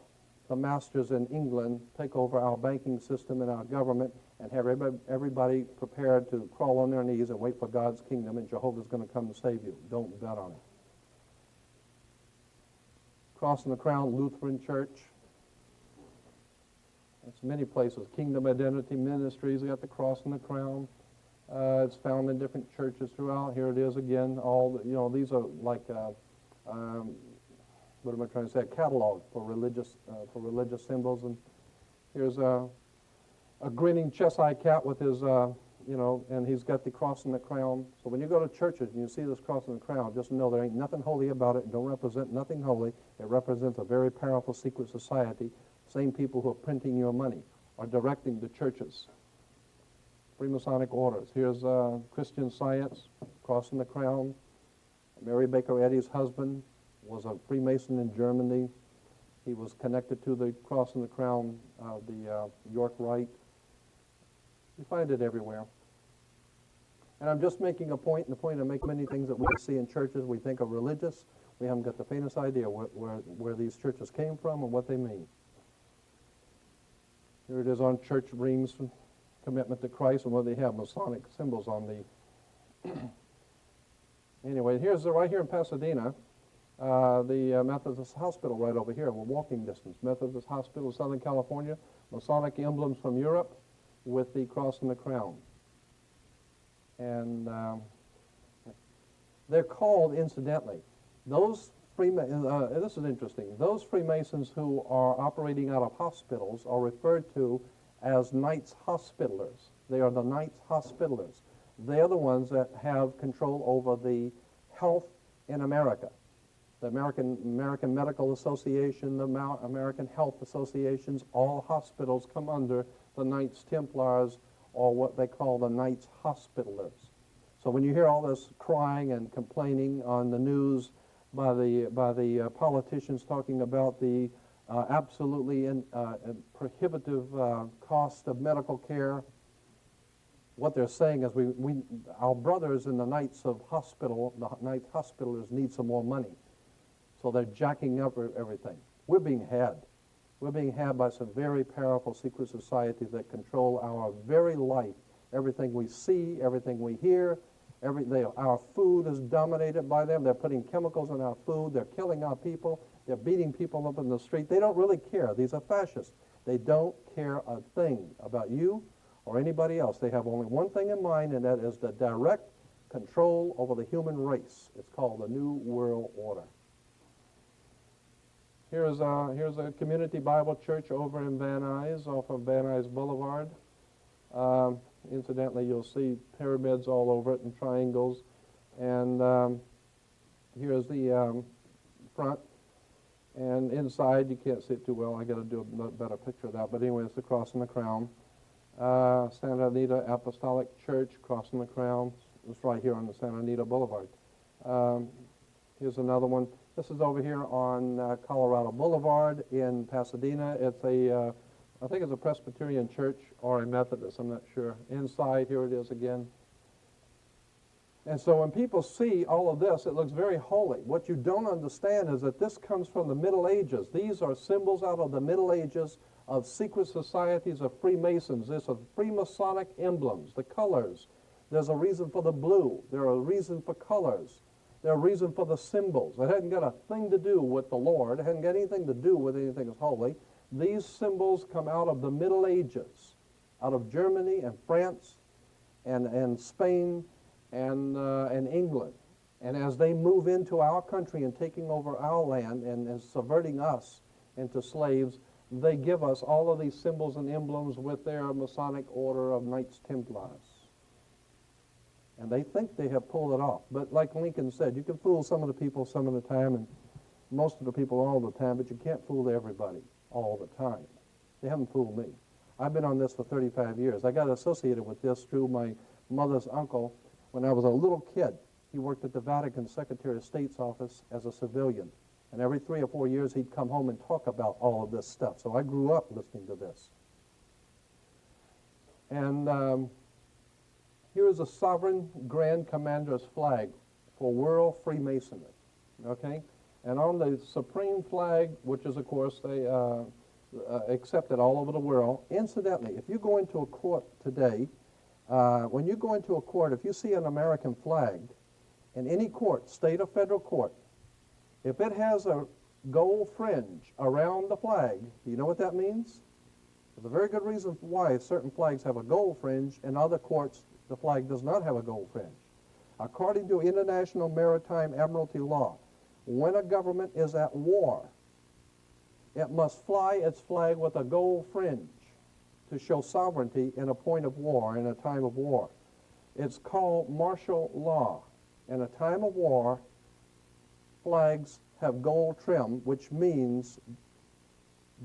the masters in England take over our banking system and our government and have everybody prepared to crawl on their knees and wait for God's kingdom, and Jehovah's going to come to save you. Don't bet on it. Cross and the Crown Lutheran Church. It's many places. Kingdom Identity Ministries, they got the Cross and the Crown. It's found in different churches throughout. Here it is again. All the, these are like what am I trying to say? A catalog for religious symbols. And here's a grinning Cheshire cat with his and he's got the cross and the crown. So when you go to churches and you see this cross and the crown, just know there ain't nothing holy about it. It don't represent nothing holy. It represents a very powerful secret society. Same people who are printing your money are directing the churches. Freemasonic orders. Here's Christian Science, cross and the crown. Mary Baker Eddy's husband was a Freemason in Germany. He was connected to the cross and the crown of the York Rite. You find it everywhere. And I'm just making a point, and the point I make many things that we see in churches we think are religious. We haven't got the faintest idea where these churches came from and what they mean. Here it is on church rings, commitment to Christ, and what they have, Masonic symbols on the... Anyway, here's right here in Pasadena, the Methodist Hospital right over here. We're walking distance. Methodist Hospital, Southern California. Masonic emblems from Europe with the cross and the crown. And they're called, incidentally, those this is interesting. Those Freemasons who are operating out of hospitals are referred to as Knights Hospitallers. They are the Knights Hospitallers. They are the ones that have control over the health in America. The American Medical Association, the American Health Associations, all hospitals come under the Knights Templars, or what they call the Knights Hospitallers. So when you hear all this crying and complaining on the news by the politicians talking about the absolutely prohibitive cost of medical care, what they're saying is our brothers in the Knights Hospitallers need some more money. So they're jacking up everything. We're being had. We're being had by some very powerful secret societies that control our very life. Everything we see, everything we hear, our food is dominated by them. They're putting chemicals in our food. They're killing our people. They're beating people up in the street. They don't really care. These are fascists. They don't care a thing about you or anybody else. They have only one thing in mind, and that is the direct control over the human race. It's called the New World Order. Here's a community Bible church over in Van Nuys, off of Van Nuys Boulevard. Incidentally, you'll see pyramids all over it and triangles. And here's the front. And inside, you can't see it too well. I got to do a better picture of that. But anyway, it's the cross and the crown. Santa Anita Apostolic Church, cross and the crown. It's right here on the Santa Anita Boulevard. Here's another one. This is over here on Colorado Boulevard in Pasadena. It's I think it's a Presbyterian church or a Methodist, I'm not sure. Inside, here it is again. And so when people see all of this, it looks very holy. What you don't understand is that this comes from the Middle Ages. These are symbols out of the Middle Ages of secret societies of Freemasons. These are Freemasonic emblems, the colors. There's a reason for the blue. There's a reason for colors. There's a reason for the symbols. It hadn't got a thing to do with the Lord. It hadn't got anything to do with anything that's holy. These symbols come out of the Middle Ages, out of Germany and France and Spain and England. And as they move into our country and taking over our land and subverting us into slaves, they give us all of these symbols and emblems with their Masonic order of Knights Templars. And they think they have pulled it off. But like Lincoln said, you can fool some of the people some of the time, and most of the people all the time, but you can't fool everybody all the time. They haven't fooled me. I've been on this for 35 years. I got associated with this through my mother's uncle when I was a little kid. He worked at the Vatican Secretary of State's office as a civilian. And every 3 or 4 years, he'd come home and talk about all of this stuff. So I grew up listening to this. And here is a sovereign grand commander's flag for world Freemasonry. Okay? And on the supreme flag, which is, of course, they accepted all over the world. Incidentally, if you go into a court today, when you go into a court, if you see an American flag in any court, state or federal court, if it has a gold fringe around the flag, do you know what that means? There's a very good reason why certain flags have a gold fringe. In other courts, the flag does not have a gold fringe. According to international maritime admiralty law, when a government is at war, it must fly its flag with a gold fringe to show sovereignty in a point of war, in a time of war. It's called martial law. In a time of war, flags have gold trim, which means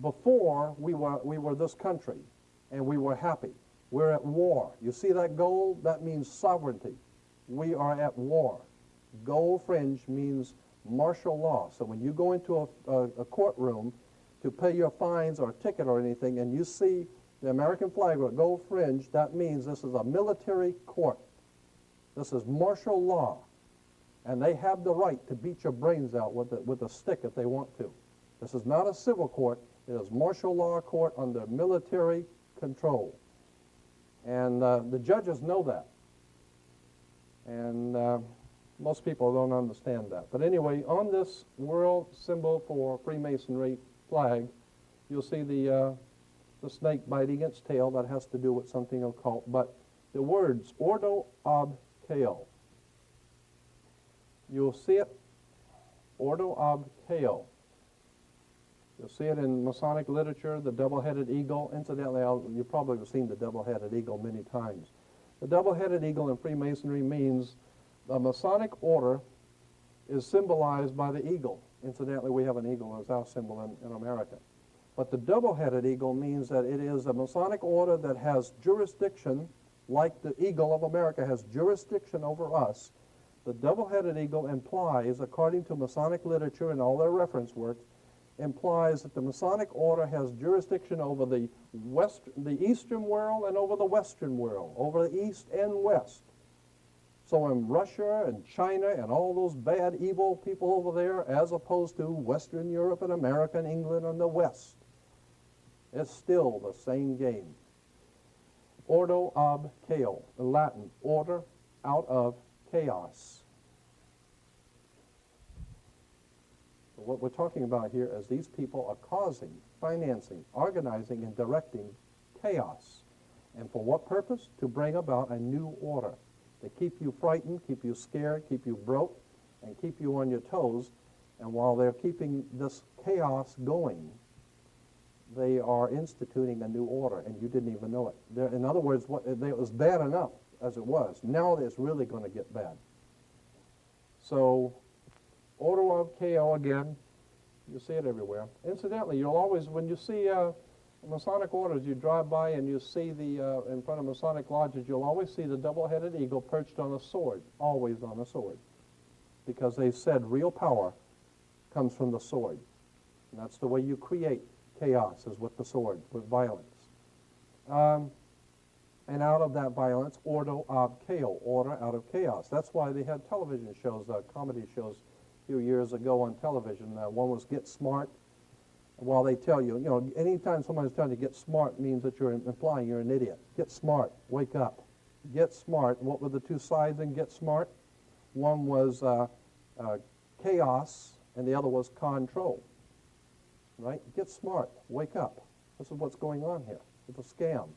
before we were this country and we were happy. We're at war. You see that gold? That means sovereignty. We are at war. Gold fringe means martial law. So when you go into a courtroom to pay your fines or a ticket or anything, and you see the American flag with a gold fringe, that means this is a military court. This is martial law. And they have the right to beat your brains out with a stick if they want to. This is not a civil court. It is martial law court under military control. And the judges know that. And most people don't understand that. But anyway, on this world symbol for Freemasonry flag, you'll see the snake biting its tail. That has to do with something occult. But the words Ordo ab Chao, you'll see it, Ordo ab Chao. You'll see it in Masonic literature, the double-headed eagle. Incidentally, you probably have seen the double-headed eagle many times. The double-headed eagle in Freemasonry means the Masonic order is symbolized by the eagle. Incidentally, we have an eagle as our symbol in America. But the double-headed eagle means that it is a Masonic order that has jurisdiction, like the eagle of America has jurisdiction over us. The double-headed eagle implies, according to Masonic literature and all their reference works, implies that the Masonic order has jurisdiction over the Eastern world and over the Western world, over the East and West. So in Russia and China and all those bad, evil people over there, as opposed to Western Europe and America and England and the West, it's still the same game. Ordo ab Chao, in Latin, order out of chaos. So what we're talking about here is these people are causing, financing, organizing, and directing chaos. And for what purpose? To bring about a new order. To keep you frightened, keep you scared, keep you broke, and keep you on your toes. And while they're keeping this chaos going, they are instituting a new order, and you didn't even know it. In other words, it was bad enough as it was. Now it's really going to get bad. So, Ordo ab Chao again, you see it everywhere. Incidentally, you'll always, when you see Masonic orders, you drive by and you see in front of Masonic lodges, you'll always see the double-headed eagle perched on a sword, always on a sword. Because they said real power comes from the sword. And that's the way you create chaos, is with the sword, with violence. And out of that violence, Ordo ab Chao, order out of chaos. That's why they had television shows, comedy shows a few years ago on television. One was Get Smart. While they tell you, anytime somebody's telling you get smart means that you're implying you're an idiot. Get smart, wake up. Get smart. What were the two sides in Get Smart? One was chaos, and the other was control. Right? Get smart, wake up. This is what's going on here. It's a scam.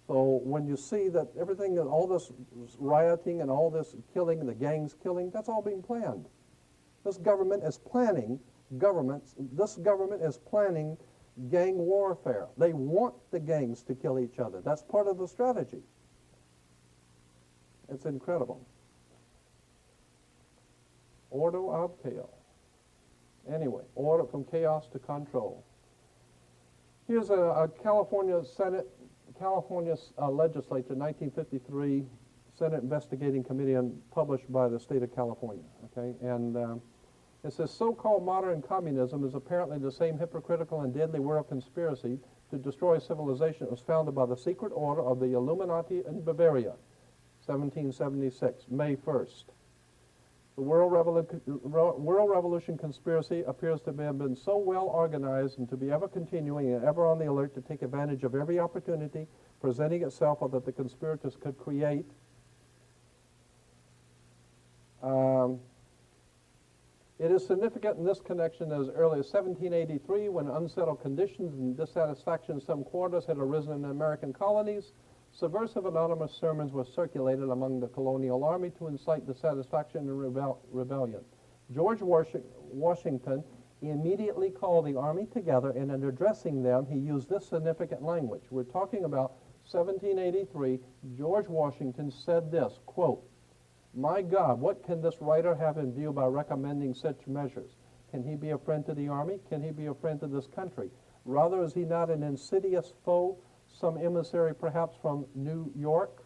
So when you see that everything, all this rioting and all this killing, and the gangs killing, that's all being planned. This government is planning This government is planning gang warfare. They want the gangs to kill each other. That's part of the strategy. It's incredible. Ordo ab Chao. Anyway, order from chaos to control. Here's a California Senate, California legislature, 1953 Senate Investigating Committee, and published by the state of California. Okay, and it says, so-called modern communism is apparently the same hypocritical and deadly world conspiracy to destroy civilization that was founded by the secret order of the Illuminati in Bavaria, 1776, May 1st. The World Revolution conspiracy appears to have been so well organized and to be ever continuing and ever on the alert to take advantage of every opportunity presenting itself or that the conspirators could create. It is significant in this connection that as early as 1783, when unsettled conditions and dissatisfaction in some quarters had arisen in the American colonies, subversive anonymous sermons were circulated among the colonial army to incite dissatisfaction and rebellion. George Washington immediately called the army together, and in addressing them, he used this significant language. We're talking about 1783. George Washington said this, quote, "My God, what can this writer have in view by recommending such measures? Can he be a friend to the army? Can he be a friend to this country? Rather, is he not an insidious foe, some emissary perhaps from New York?"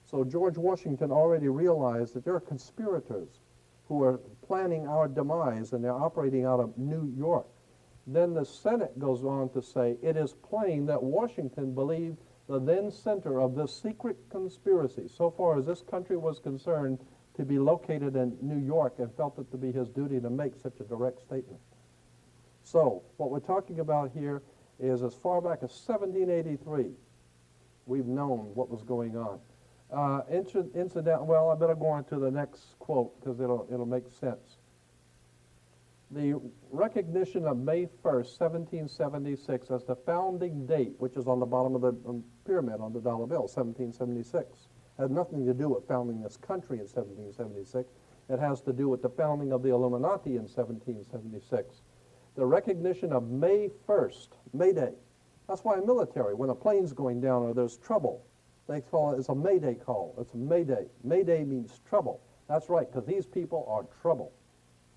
So George Washington already realized that there are conspirators who are planning our demise, and they're operating out of New York. Then the Senate goes on to say, it is plain that Washington believed the then center of this secret conspiracy, so far as this country was concerned, to be located in New York, and felt it to be his duty to make such a direct statement. So what we're talking about here is as far back as 1783, we've known what was going on. Well, I better go on to the next quote because it'll make sense. The recognition of May 1st, 1776 as the founding date, which is on the bottom of the pyramid on the dollar bill, 1776, had nothing to do with founding this country in 1776. It has to do with the founding of the Illuminati in 1776. The recognition of May 1st, May Day. That's why military, when a plane's going down or there's trouble, they call it, it's a Mayday call. It's a Mayday. Mayday means trouble. That's right, because these people are trouble.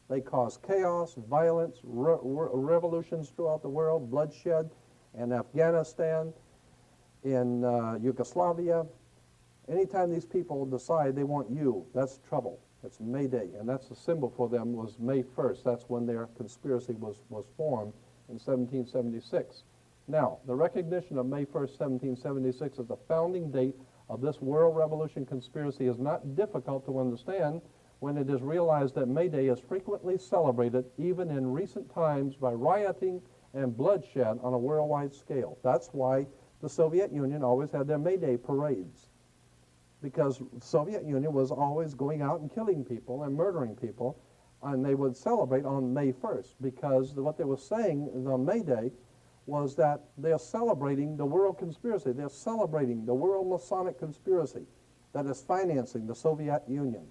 They cause chaos, violence, revolutions throughout the world, bloodshed in Afghanistan, in Yugoslavia. Anytime these people decide they want you, that's trouble. It's May Day, and that's the symbol for them was May 1st. That's when their conspiracy was formed in 1776. Now, the recognition of May 1st, 1776 as the founding date of this world revolution conspiracy is not difficult to understand when it is realized that May Day is frequently celebrated, even in recent times, by rioting and bloodshed on a worldwide scale. That's why the Soviet Union always had their May Day parades, because the Soviet Union was always going out and killing people and murdering people, and they would celebrate on May 1st, because what they were saying on May Day was that they're celebrating the world conspiracy. They're celebrating the world Masonic conspiracy that is financing the Soviet Union.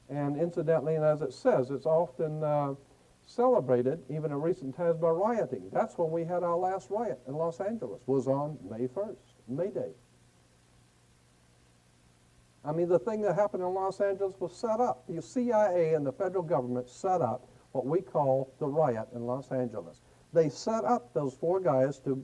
And incidentally, and as it says, it's often celebrated, even in recent times, by rioting. That's when we had our last riot in Los Angeles, was on May 1st, May Day. I mean, the thing that happened in Los Angeles was set up. The CIA and the federal government set up what we call the riot in Los Angeles. They set up those four guys to,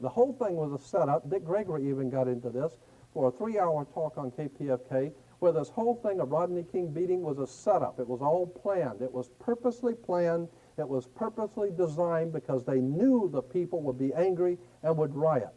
the whole thing was a setup. Dick Gregory even got into this for a 3-hour talk on KPFK, where this whole thing of Rodney King beating was a setup. It was all planned. It was purposely planned. It was purposely designed because they knew the people would be angry and would riot.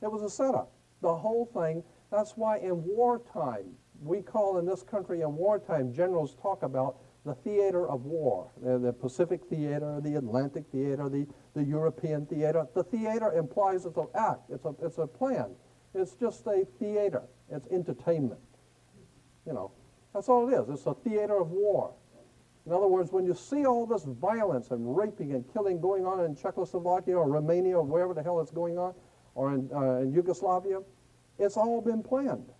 It was a setup. The whole thing. That's why in wartime, we call in this country in wartime, generals talk about the theater of war, the Pacific theater, the Atlantic theater, the European theater. The theater implies it's an act. It's a plan. It's just a theater. It's entertainment. You know, that's all it is. It's a theater of war. In other words, when you see all this violence and raping and killing going on in Czechoslovakia or Romania or wherever the hell it's going on, or in Yugoslavia, it's all been planned.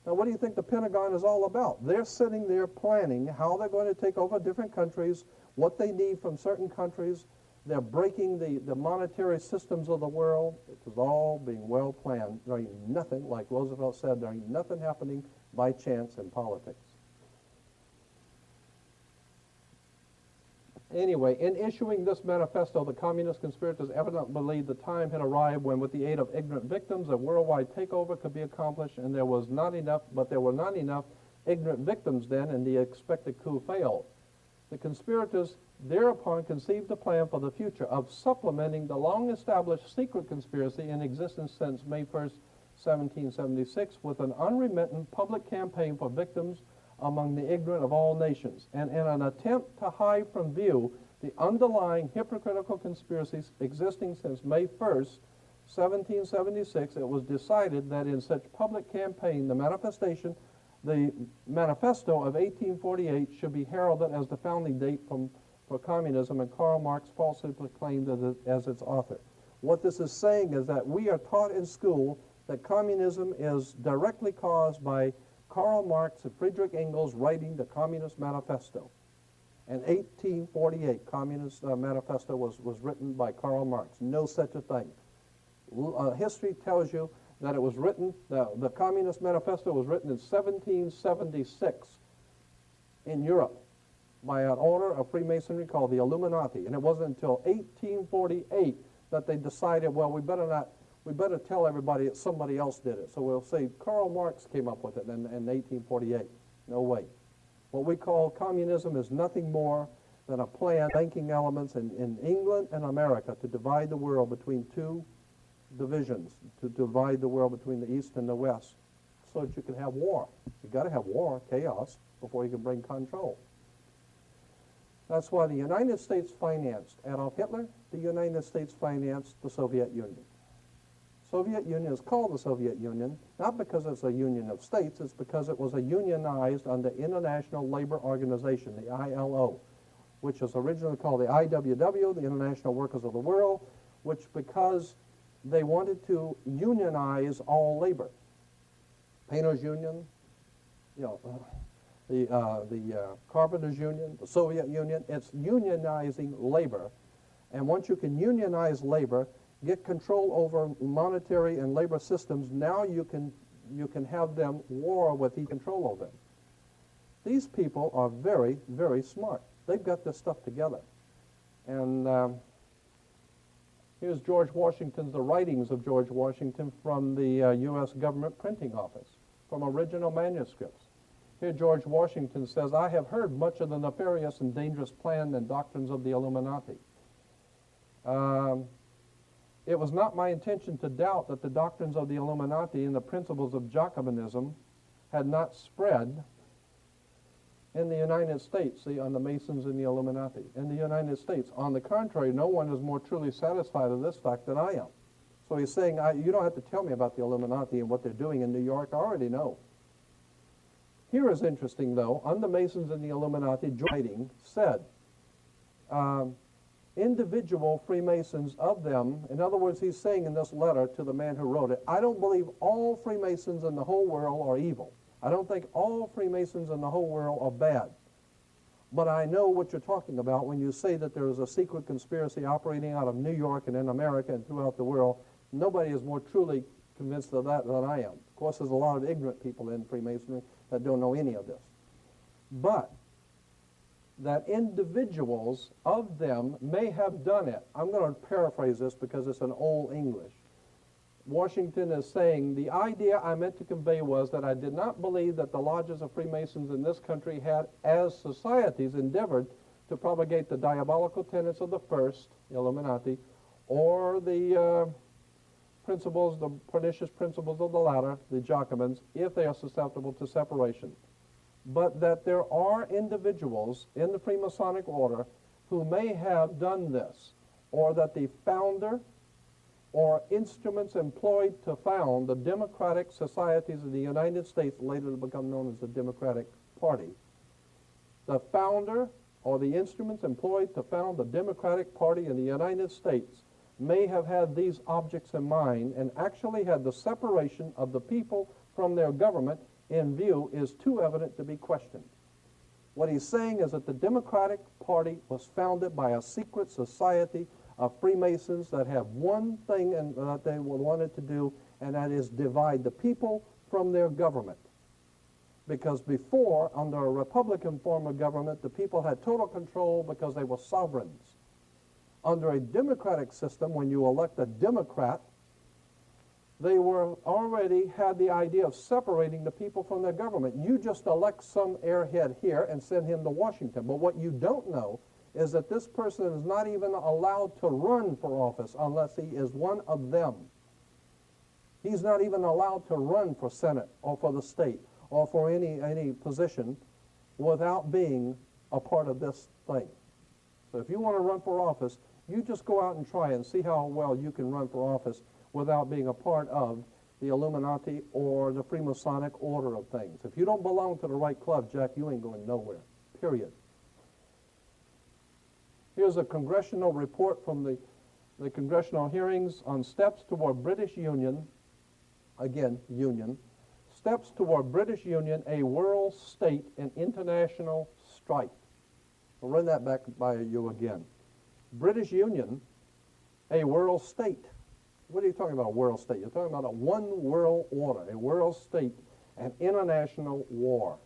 Now, what do you think the Pentagon is all about? They're sitting there planning how they're going to take over different countries, what they need from certain countries. They're breaking the monetary systems of the world. It is all being well planned. There ain't nothing, like Roosevelt said, there ain't nothing happening by chance in politics. Anyway, in issuing this manifesto, the communist conspirators evidently believed the time had arrived when, with the aid of ignorant victims, a worldwide takeover could be accomplished, and there were not enough ignorant victims then, and the expected coup failed. The conspirators thereupon conceived a plan for the future of supplementing the long-established secret conspiracy in existence since May 1st, 1776, with an unremittent public campaign for victims among the ignorant of all nations, and in an attempt to hide from view the underlying hypocritical conspiracies existing since May 1st, 1776, it was decided that in such public campaign, the manifesto of 1848 should be heralded as the founding date for communism, and Karl Marx falsely proclaimed as its author. What this is saying is that we are taught in school that communism is directly caused by Karl Marx and Friedrich Engels writing the Communist Manifesto. In 1848, Communist Manifesto was written by Karl Marx. No such a thing. History tells you that it was written, the Communist Manifesto was written in 1776 in Europe by an order of Freemasonry called the Illuminati. And it wasn't until 1848 that they decided, well, we better tell everybody that somebody else did it. So we'll say Karl Marx came up with it in 1848. No way. What we call communism is nothing more than a plan, banking elements in England and America to divide the world between two divisions, to divide the world between the East and the West, so that you can have war. You've got to have war, chaos, before you can bring control. That's why the United States financed Adolf Hitler. The United States financed the Soviet Union. Soviet Union is called the Soviet Union, not because it's a union of states, it's because it was a unionized under International Labor Organization, the ILO, which was originally called the IWW, the International Workers of the World, which because they wanted to unionize all labor. Painters Union, the Carpenters Union, the Soviet Union, it's unionizing labor. And once you can unionize labor, get control over monetary and labor systems, now you can have them war with control over them. These people are very, very smart. They've got this stuff together. And here's George Washington's, the writings of George Washington from the U.S. government printing office, from original manuscripts. Here George Washington says, I have heard much of the nefarious and dangerous plan and doctrines of the Illuminati. It was not my intention to doubt that the doctrines of the Illuminati and the principles of Jacobinism had not spread in the United States, on the Masons and the Illuminati. In the United States, on the contrary, no one is more truly satisfied of this fact than I am. So he's saying, you don't have to tell me about the Illuminati and what they're doing in New York. I already know. Here is interesting, though. On the Masons and the Illuminati, writing said, individual Freemasons of them, in other words, he's saying in this letter to the man who wrote it, I don't believe all Freemasons in the whole world are evil. I don't think all Freemasons in the whole world are bad. But I know what you're talking about when you say that there is a secret conspiracy operating out of New York and in America and throughout the world. Nobody is more truly convinced of that than I am. Of course, there's a lot of ignorant people in Freemasonry that don't know any of this. But that individuals of them may have done it. I'm going to paraphrase this because it's an old English. Washington is saying, the idea I meant to convey was that I did not believe that the lodges of Freemasons in this country had, as societies, endeavored to propagate the diabolical tenets of the first, the Illuminati, or the principles, the pernicious principles of the latter, the Jacobins, if they are susceptible to separation. But that there are individuals in the Freemasonic order who may have done this, or that the founder or instruments employed to found the democratic societies of the United States, later to become known as the Democratic Party. The founder or the instruments employed to found the Democratic Party in the United States may have had these objects in mind and actually had the separation of the people from their government in view is too evident to be questioned. What he's saying is that the Democratic Party was founded by a secret society of Freemasons that have one thing that they wanted to do, and that is divide the people from their government. Because before, under a Republican form of government, the people had total control because they were sovereigns. Under a democratic system, when you elect a Democrat, they were already had the idea of separating the people from their government. You just elect some airhead here and send him to Washington. But what you don't know is that this person is not even allowed to run for office unless he is one of them. He's not even allowed to run for Senate or for the state or for any position without being a part of this thing. So if you want to run for office, you just go out and try and see how well you can run for office without being a part of the Illuminati or the Freemasonic order of things. If you don't belong to the right club, Jack, you ain't going nowhere, period. Here's a congressional report from the congressional hearings on steps toward British Union, again, Union, steps toward British Union, a world state in international strife. I'll run that back by you again. British Union, a world state. What are you talking about, a world state? You're talking about a one world order, a world state, an international war.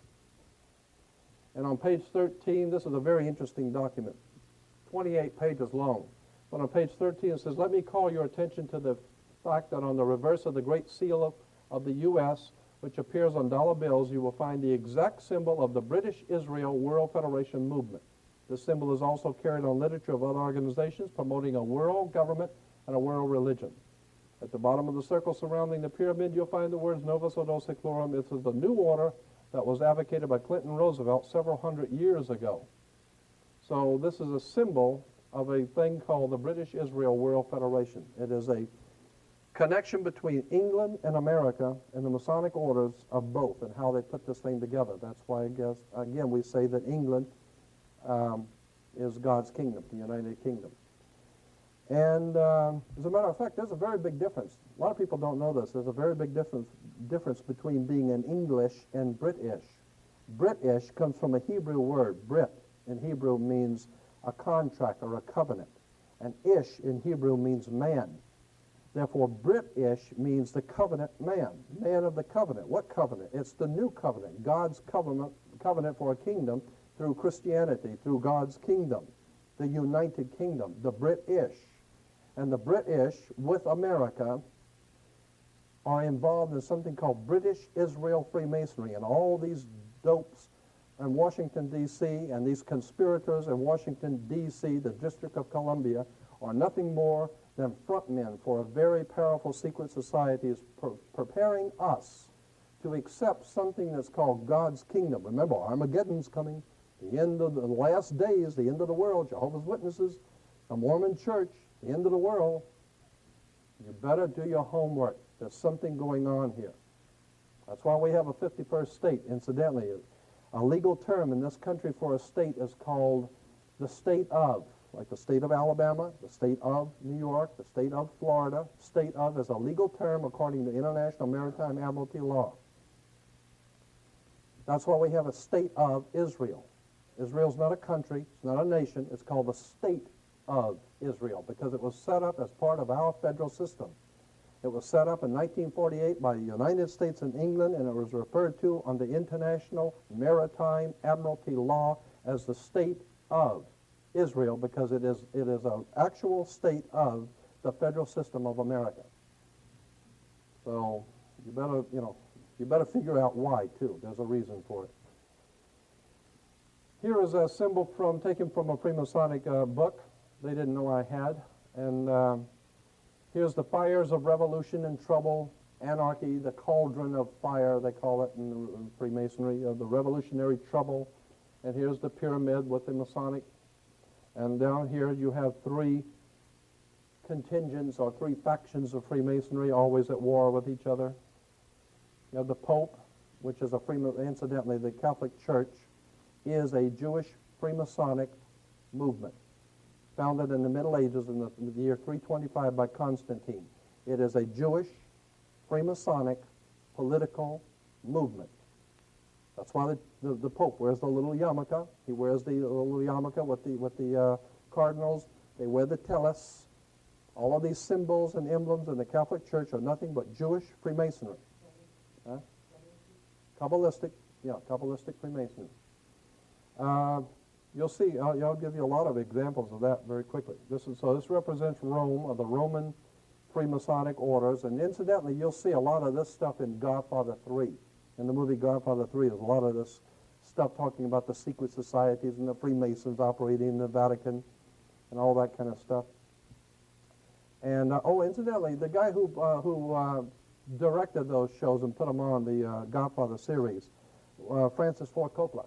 And on page 13, this is a very interesting document, 28 pages long. But on page 13 it says, let me call your attention to the fact that on the reverse of the Great Seal of the U.S., which appears on dollar bills, you will find the exact symbol of the British Israel World Federation movement. This symbol is also carried on literature of other organizations promoting a world government and a world religion. At the bottom of the circle surrounding the pyramid, you'll find the words Novus Ordo Seclorum. This is the new order that was advocated by Clinton Roosevelt several hundred years ago. So this is a symbol of a thing called the British Israel World Federation. It is a connection between England and America and the Masonic orders of both and how they put this thing together. That's why, I guess, again, we say that England is God's kingdom, the United Kingdom. And as a matter of fact, there's a very big difference. A lot of people don't know this. There's a very big difference between being an English and British. British comes from a Hebrew word. Brit in Hebrew means a contract or a covenant. And ish in Hebrew means man. Therefore, British means the covenant man, man of the covenant. What covenant? It's the new covenant, God's covenant for a kingdom through Christianity, through God's kingdom, the United Kingdom, the British. And the British, with America, are involved in something called British Israel Freemasonry. And all these dopes in Washington, D.C., and these conspirators in Washington, D.C., the District of Columbia, are nothing more than frontmen for a very powerful secret society is preparing us to accept something that's called God's kingdom. Remember, Armageddon's coming, the end of the last days, the end of the world, Jehovah's Witnesses, the Mormon Church, the end of the world. You better do your homework. There's something going on here. That's why we have a 51st state. Incidentally, a legal term in this country for a state is called the state of. Like the state of Alabama, the state of New York, the state of Florida. State of is a legal term according to international maritime admiralty law. That's why we have a state of Israel. Israel's not a country, it's not a nation, it's called the state of Israel because it was set up as part of our federal system. It was set up in 1948 by the United States and England, and it was referred to under international maritime admiralty law as the state of Israel because it is an actual state of the federal system of America. So you better figure out why too. There's a reason for it. Here is a symbol taken from a Freemasonic book they didn't know I had, and here's the fires of revolution and trouble, anarchy, the cauldron of fire they call it in Freemasonry, the revolutionary trouble, and here's the pyramid with the Masonic. And down here you have three contingents or three factions of Freemasonry, always at war with each other. You have the Pope, which is incidentally, the Catholic Church is a Jewish Freemasonic movement, founded in the Middle Ages in the year 325 by Constantine. It is a Jewish Freemasonic political movement. That's why the Pope wears the little yarmulke. He wears the little yarmulke with the cardinals. They wear the tellus. All of these symbols and emblems in the Catholic Church are nothing but Jewish Freemasonry. Kabbalistic. Yeah, Kabbalistic Freemasonry. You'll see, I'll give you a lot of examples of that very quickly. This represents Rome, or the Roman Freemasonic orders, and incidentally, you'll see a lot of this stuff in Godfather 3. In the movie Godfather 3, there's a lot of this stuff talking about the secret societies and the Freemasons operating in the Vatican and all that kind of stuff. And, incidentally, the guy who directed those shows and put them on, the Godfather series, Francis Ford Coppola.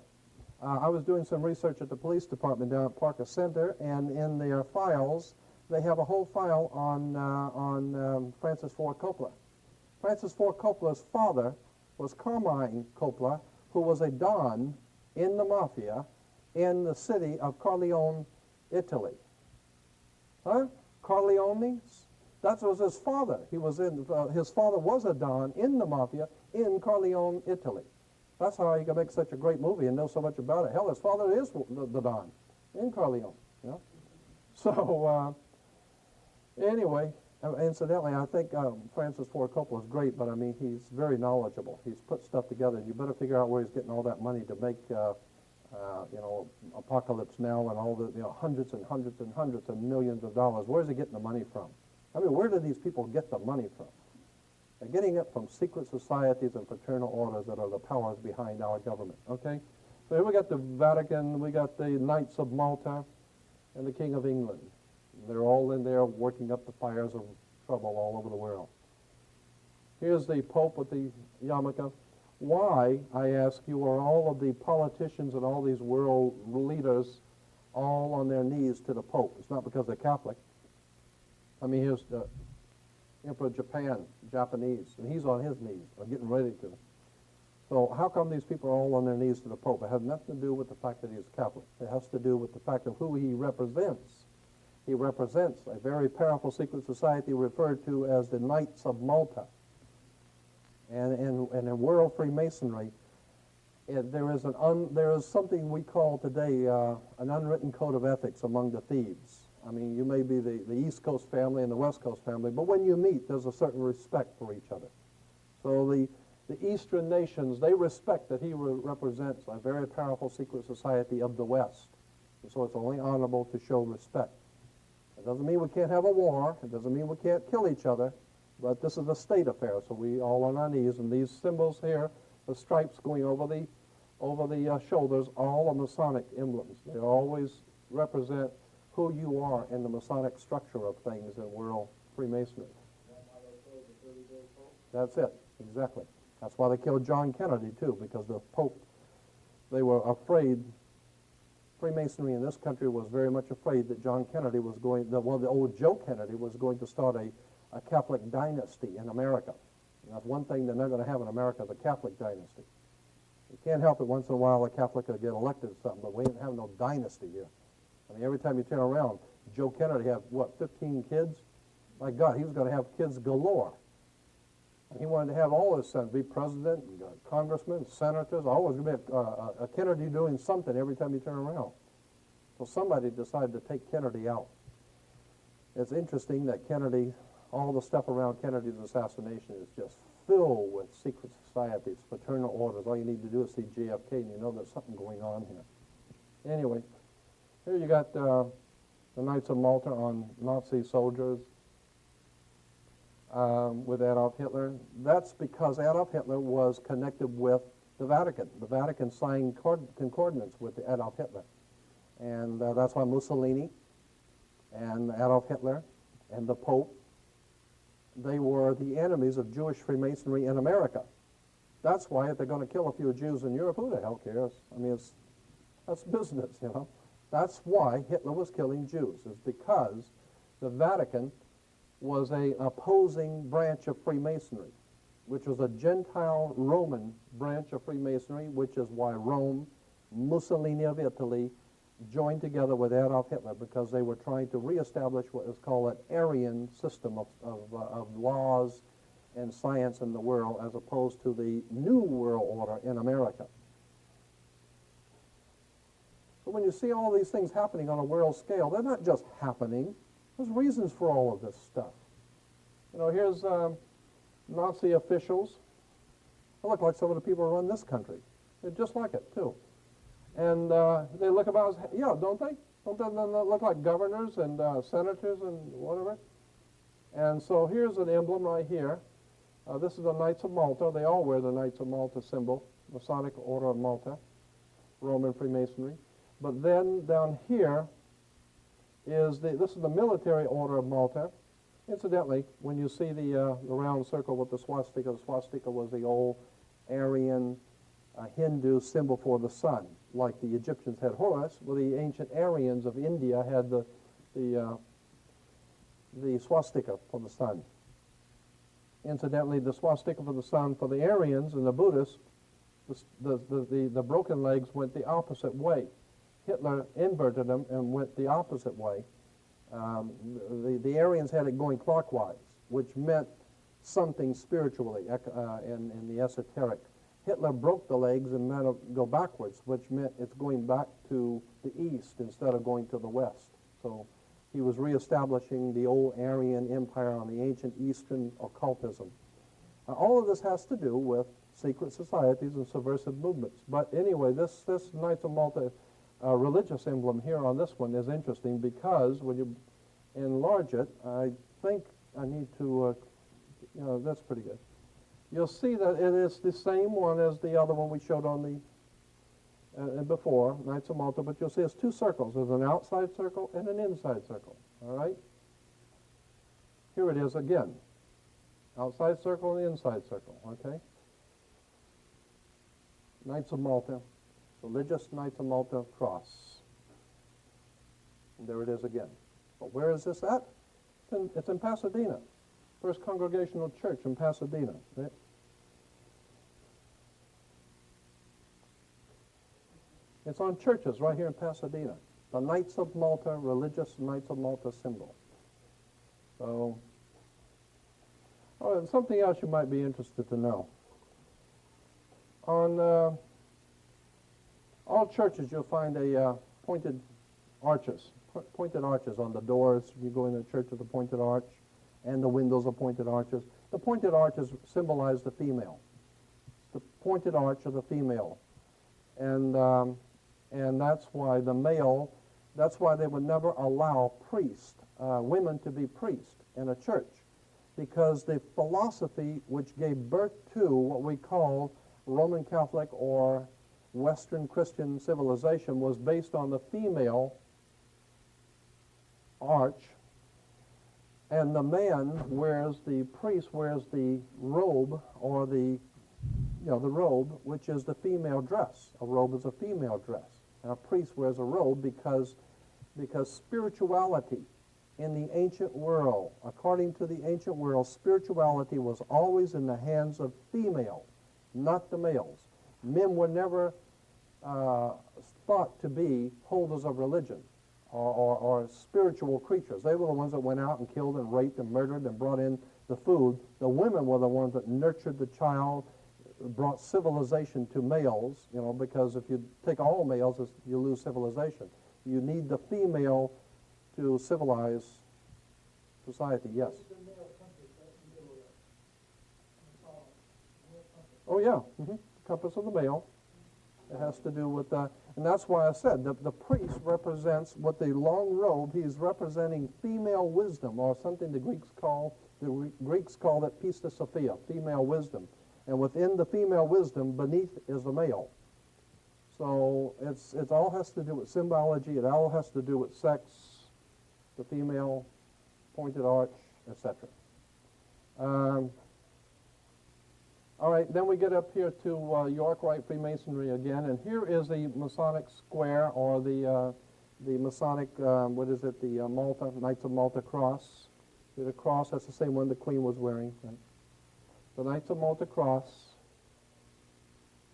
I was doing some research at the police department down at Parker Center, and in their files, they have a whole file on Francis Ford Coppola. Francis Ford Coppola's father was Carmine Coppola, who was a don in the mafia in the city of Corleone, Italy. Huh? Corleone's? That was his father. His father was a don in the mafia in Corleone, Italy. That's how you can make such a great movie and know so much about it. Hell, his father is the don in Corleone. You know? So, anyway, incidentally, I think Francis Ford Coppola is great, but I mean, he's very knowledgeable. He's put stuff together. You better figure out where he's getting all that money to make, Apocalypse Now and all the, hundreds and hundreds and hundreds of millions of dollars. Where's he getting the money from? I mean, where do these people get the money from? They're getting it from secret societies and fraternal orders that are the powers behind our government, okay? So here we got the Vatican, we got the Knights of Malta, and the King of England. They're all in there working up the fires of trouble all over the world. Here's the Pope with the yarmulke. Why, I ask you, are all of the politicians and all these world leaders all on their knees to the Pope? It's not because they're Catholic. I mean, here's the Emperor of Japan, Japanese, and he's on his knees, or getting ready to. So how come these people are all on their knees to the Pope? It has nothing to do with the fact that he's Catholic. It has to do with the fact of who he represents. He represents a very powerful secret society referred to as the Knights of Malta. And in world Freemasonry, there is something we call today an unwritten code of ethics among the thieves. I mean, you may be the East Coast family and the West Coast family, but when you meet, there's a certain respect for each other. So the Eastern nations, they respect that he represents a very powerful secret society of the West. And so it's only honorable to show respect. It doesn't mean we can't have a war. It doesn't mean we can't kill each other. But this is a state affair, so we all on our knees. And these symbols here, the stripes going over the shoulders, all are Masonic emblems. They always represent who you are in the Masonic structure of things in world Freemasonry. That's it, exactly. That's why they killed John Kennedy, too, because the Pope, they were afraid. Freemasonry in this country was very much afraid that John Kennedy was going, the old Joe Kennedy was going to start a Catholic dynasty in America. And that's one thing they're not going to have in America, the Catholic dynasty. You can't help it once in a while a Catholic will get elected or something, but we ain't have no dynasty here. I mean, every time you turn around, Joe Kennedy had, 15 kids? My God, he was going to have kids galore. And he wanted to have all his sons be president, congressmen, senators, always going to be a Kennedy doing something every time you turn around. So somebody decided to take Kennedy out. It's interesting that Kennedy, all the stuff around Kennedy's assassination is just filled with secret societies, fraternal orders. All you need to do is see JFK and you know there's something going on here. Anyway, here you got the Knights of Malta on Nazi soldiers with Adolf Hitler. That's because Adolf Hitler was connected with the Vatican. The Vatican signed concordance with Adolf Hitler. And that's why Mussolini and Adolf Hitler and the Pope, they were the enemies of Jewish Freemasonry in America. That's why if they're going to kill a few Jews in Europe, who the hell cares? I mean, that's business, you know. That's why Hitler was killing Jews, is because the Vatican was an opposing branch of Freemasonry, which was a Gentile Roman branch of Freemasonry, which is why Rome, Mussolini of Italy, joined together with Adolf Hitler because they were trying to reestablish what is called an Aryan system of laws and science in the world as opposed to the New World Order in America. So when you see all these things happening on a world scale, they're not just happening. There's reasons for all of this stuff. You know, here's Nazi officials. They look like some of the people who run this country. They're just like it, too. And they look about as, yeah, don't they? Don't they look like governors and senators and whatever? And so here's an emblem right here. This is the Knights of Malta. They all wear the Knights of Malta symbol, Masonic Order of Malta, Roman Freemasonry. But then down here is this is the Military Order of Malta. Incidentally, when you see the round circle with the swastika was the old Aryan Hindu symbol for the sun. Like the Egyptians had Horus, well, the ancient Aryans of India had the swastika for the sun. Incidentally, the swastika for the sun for the Aryans and the Buddhists, the broken legs went the opposite way. Hitler inverted them and went the opposite way. The Aryans had it going clockwise, which meant something spiritually in the esoteric. Hitler broke the legs and made it go backwards, which meant it's going back to the east instead of going to the west. So he was reestablishing the old Aryan empire on the ancient Eastern occultism. All of this has to do with secret societies and subversive movements. But anyway, this Knights of Malta religious emblem here on this one is interesting because when you enlarge it, I think I need to, that's pretty good. You'll see that it is the same one as the other one we showed on the before, Knights of Malta, but you'll see it's two circles. There's an outside circle and an inside circle, all right? Here it is again. Outside circle and inside circle, okay? Knights of Malta, religious Knights of Malta cross. And there it is again. But where is this at? It's in Pasadena. First Congregational Church in Pasadena. Right? It's on churches right here in Pasadena. The Knights of Malta, religious Knights of Malta symbol. So, and something else you might be interested to know. On all churches, you'll find pointed arches on the doors. You go in the church with a pointed arch, and the windows are pointed arches. The pointed arches symbolize the female. The pointed arch of the female. And that's why that's why they would never allow women to be priests in a church, because the philosophy which gave birth to what we call Roman Catholic or Western Christian civilization was based on the female arch, and the priest wears the robe, or the robe, which is the female dress. A robe is a female dress. And a priest wears a robe because spirituality in the ancient world, according to the ancient world, spirituality was always in the hands of females, not the males. Men were never thought to be holders of religion or spiritual creatures. They were the ones that went out and killed and raped and murdered and brought in the food. The women were the ones that nurtured the child, brought civilization to males, because if you take all males, you lose civilization. You need the female to civilize society. Yes? Oh, yeah. Compass of the male. It has to do with that. And that's why I said that the priest represents, with the long robe, he's representing female wisdom, or something the Greeks call it Pistis Sophia, female wisdom. And within the female wisdom, beneath is the male. So it all has to do with symbology. It all has to do with sex, the female, pointed arch, etc. All right, then we get up here to York Rite Freemasonry again, and here is the Masonic square, or the Masonic, the Malta, Knights of Malta cross. The cross, that's the same one the Queen was wearing. Right? The Knights of Malta cross.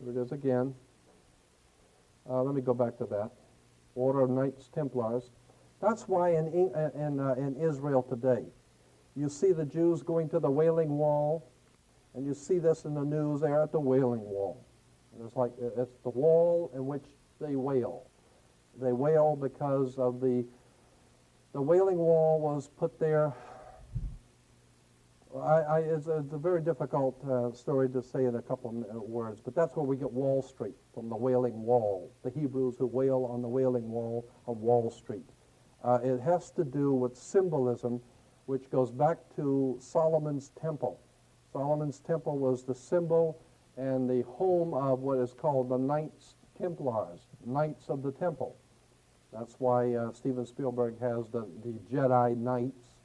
Here it is again. Let me go back to that. Order of Knights Templars. That's why in Israel today, you see the Jews going to the Wailing Wall, and you see this in the news. They're at the Wailing Wall. It's the wall in which they wail. They wail because of the Wailing Wall was put there It's a very difficult story to say in a couple of words, but that's where we get Wall Street, from the Wailing Wall, the Hebrews who wail on the Wailing Wall of Wall Street. It has to do with symbolism, which goes back to Solomon's Temple. Solomon's Temple was the symbol and the home of what is called the Knights Templars, Knights of the Temple. That's why Steven Spielberg has the Jedi Knights,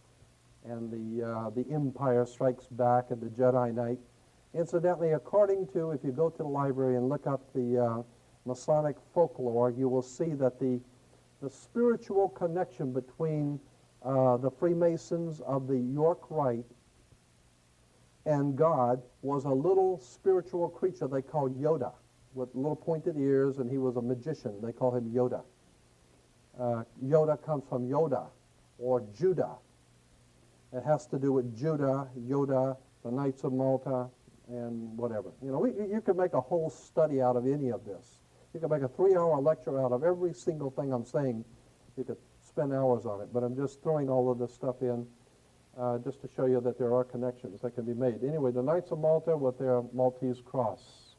and the Empire Strikes Back and the Jedi Knight. Incidentally, according to, if you go to the library and look up the Masonic folklore, you will see that the spiritual connection between the Freemasons of the York Rite and God was a little spiritual creature they called Yoda, with little pointed ears, and he was a magician. They call him Yoda. Yoda comes from Yoda, or Judah. It has to do with Judah, Yoda, the Knights of Malta, and whatever. You know, you could make a whole study out of any of this. You could make a 3-hour lecture out of every single thing I'm saying. You could spend hours on it, but I'm just throwing all of this stuff in just to show you that there are connections that can be made. Anyway, the Knights of Malta with their Maltese cross.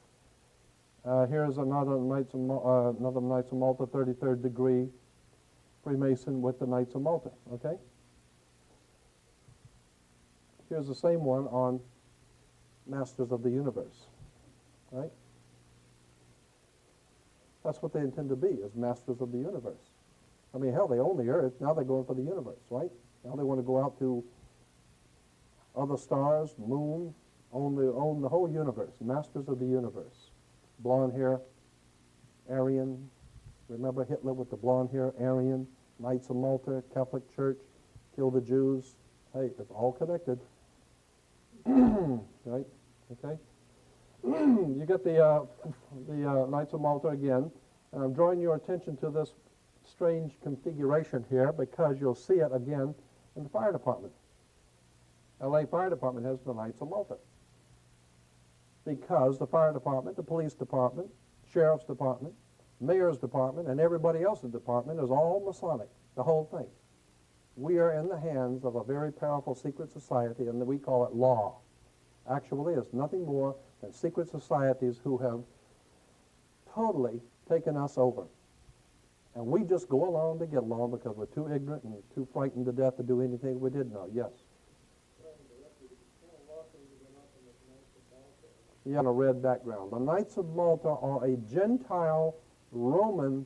Here's another Knights of Malta, 33rd degree Freemason with the Knights of Malta, okay? Here's the same one on Masters of the Universe, right? That's what they intend to be, is Masters of the Universe. I mean, hell, they own the Earth. Now they're going for the universe, right? Now they want to go out to other stars, moon, own the whole universe. Masters of the Universe. Blonde hair, Aryan. Remember Hitler with the blonde hair, Aryan, Knights of Malta, Catholic Church, kill the Jews. Hey, it's all connected. Right? Okay? You get the Knights of Malta again, and I'm drawing your attention to this strange configuration here because you'll see it again in the fire department. LA Fire Department has the Knights of Malta because the fire department, the police department, sheriff's department, mayor's department, and everybody else's department is all Masonic, the whole thing. We are in the hands of a very powerful secret society, and we call it law. Actually, it's nothing more than secret societies who have totally taken us over. And we just go along to get along because we're too ignorant and too frightened to death to do anything we did know. Yes? Yeah, on a red background. The Knights of Malta are a Gentile Roman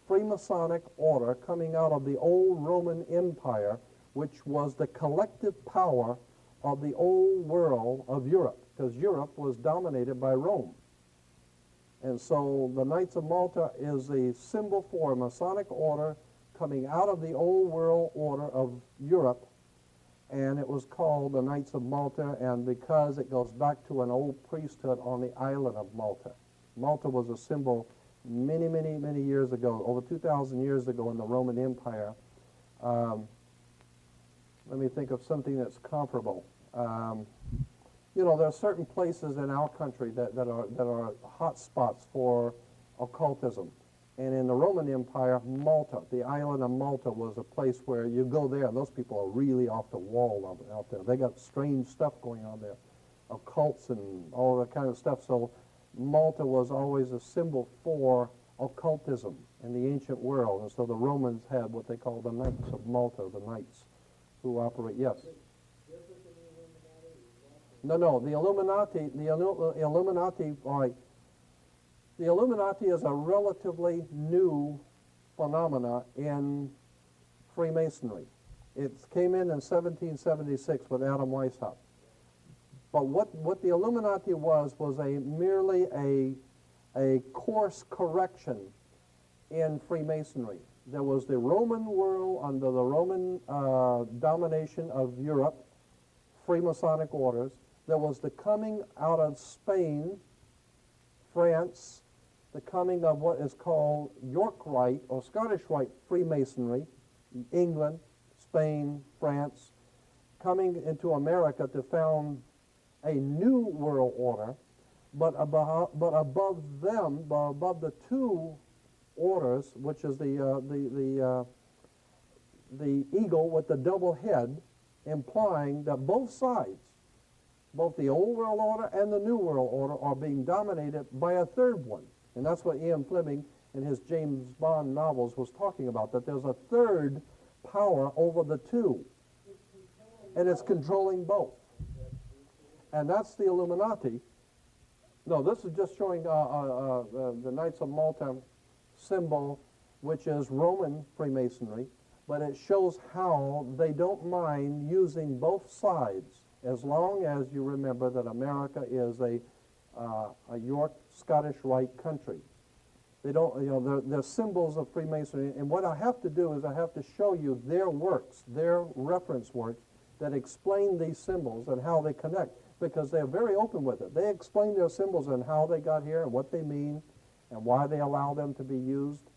Freemasonic order coming out of the old Roman Empire, which was the collective power of the old world of Europe, because Europe was dominated by Rome. And so the Knights of Malta is a symbol for a Masonic order coming out of the old world order of Europe, and it was called the Knights of Malta, and because it goes back to an old priesthood on the island of Malta. Malta was a symbol many, many, many years ago, over 2,000 years ago in the Roman Empire. Let me think of something that's comparable. You know, there are certain places in our country that are hot spots for occultism. And in the Roman Empire, Malta, the island of Malta, was a place where you go there, and those people are really off the wall out there. They got strange stuff going on there, occults and all that kind of stuff. So Malta was always a symbol for occultism in the ancient world. And so the Romans had what they called the Knights of Malta, the knights who operate. Yes? No, the Illuminati, all right. The Illuminati is a relatively new phenomena in Freemasonry. It came in 1776 with Adam Weishaupt. But what the Illuminati was merely a course correction in Freemasonry. There was the Roman world under the Roman domination of Europe, Freemasonic orders. There was the coming out of Spain, France, the coming of what is called York Rite or Scottish Rite Freemasonry, England, Spain, France, coming into America to found a new world order, but above them, above the two orders, which is the eagle with the double head, implying that both sides Both the old world order and the new world order are being dominated by a third one. And that's what Ian Fleming in his James Bond novels was talking about, that there's a third power over the two. And it's controlling both. And that's the Illuminati. No, this is just showing the Knights of Malta symbol, which is Roman Freemasonry, but it shows how they don't mind using both sides, as long as you remember that America is a York Scottish Rite country. They don't, you know, they're symbols of Freemasonry, and what I have to do is I have to show you their works, their reference works that explain these symbols and how they connect, because they're very open with it. They explain their symbols and how they got here and what they mean and why they allow them to be used.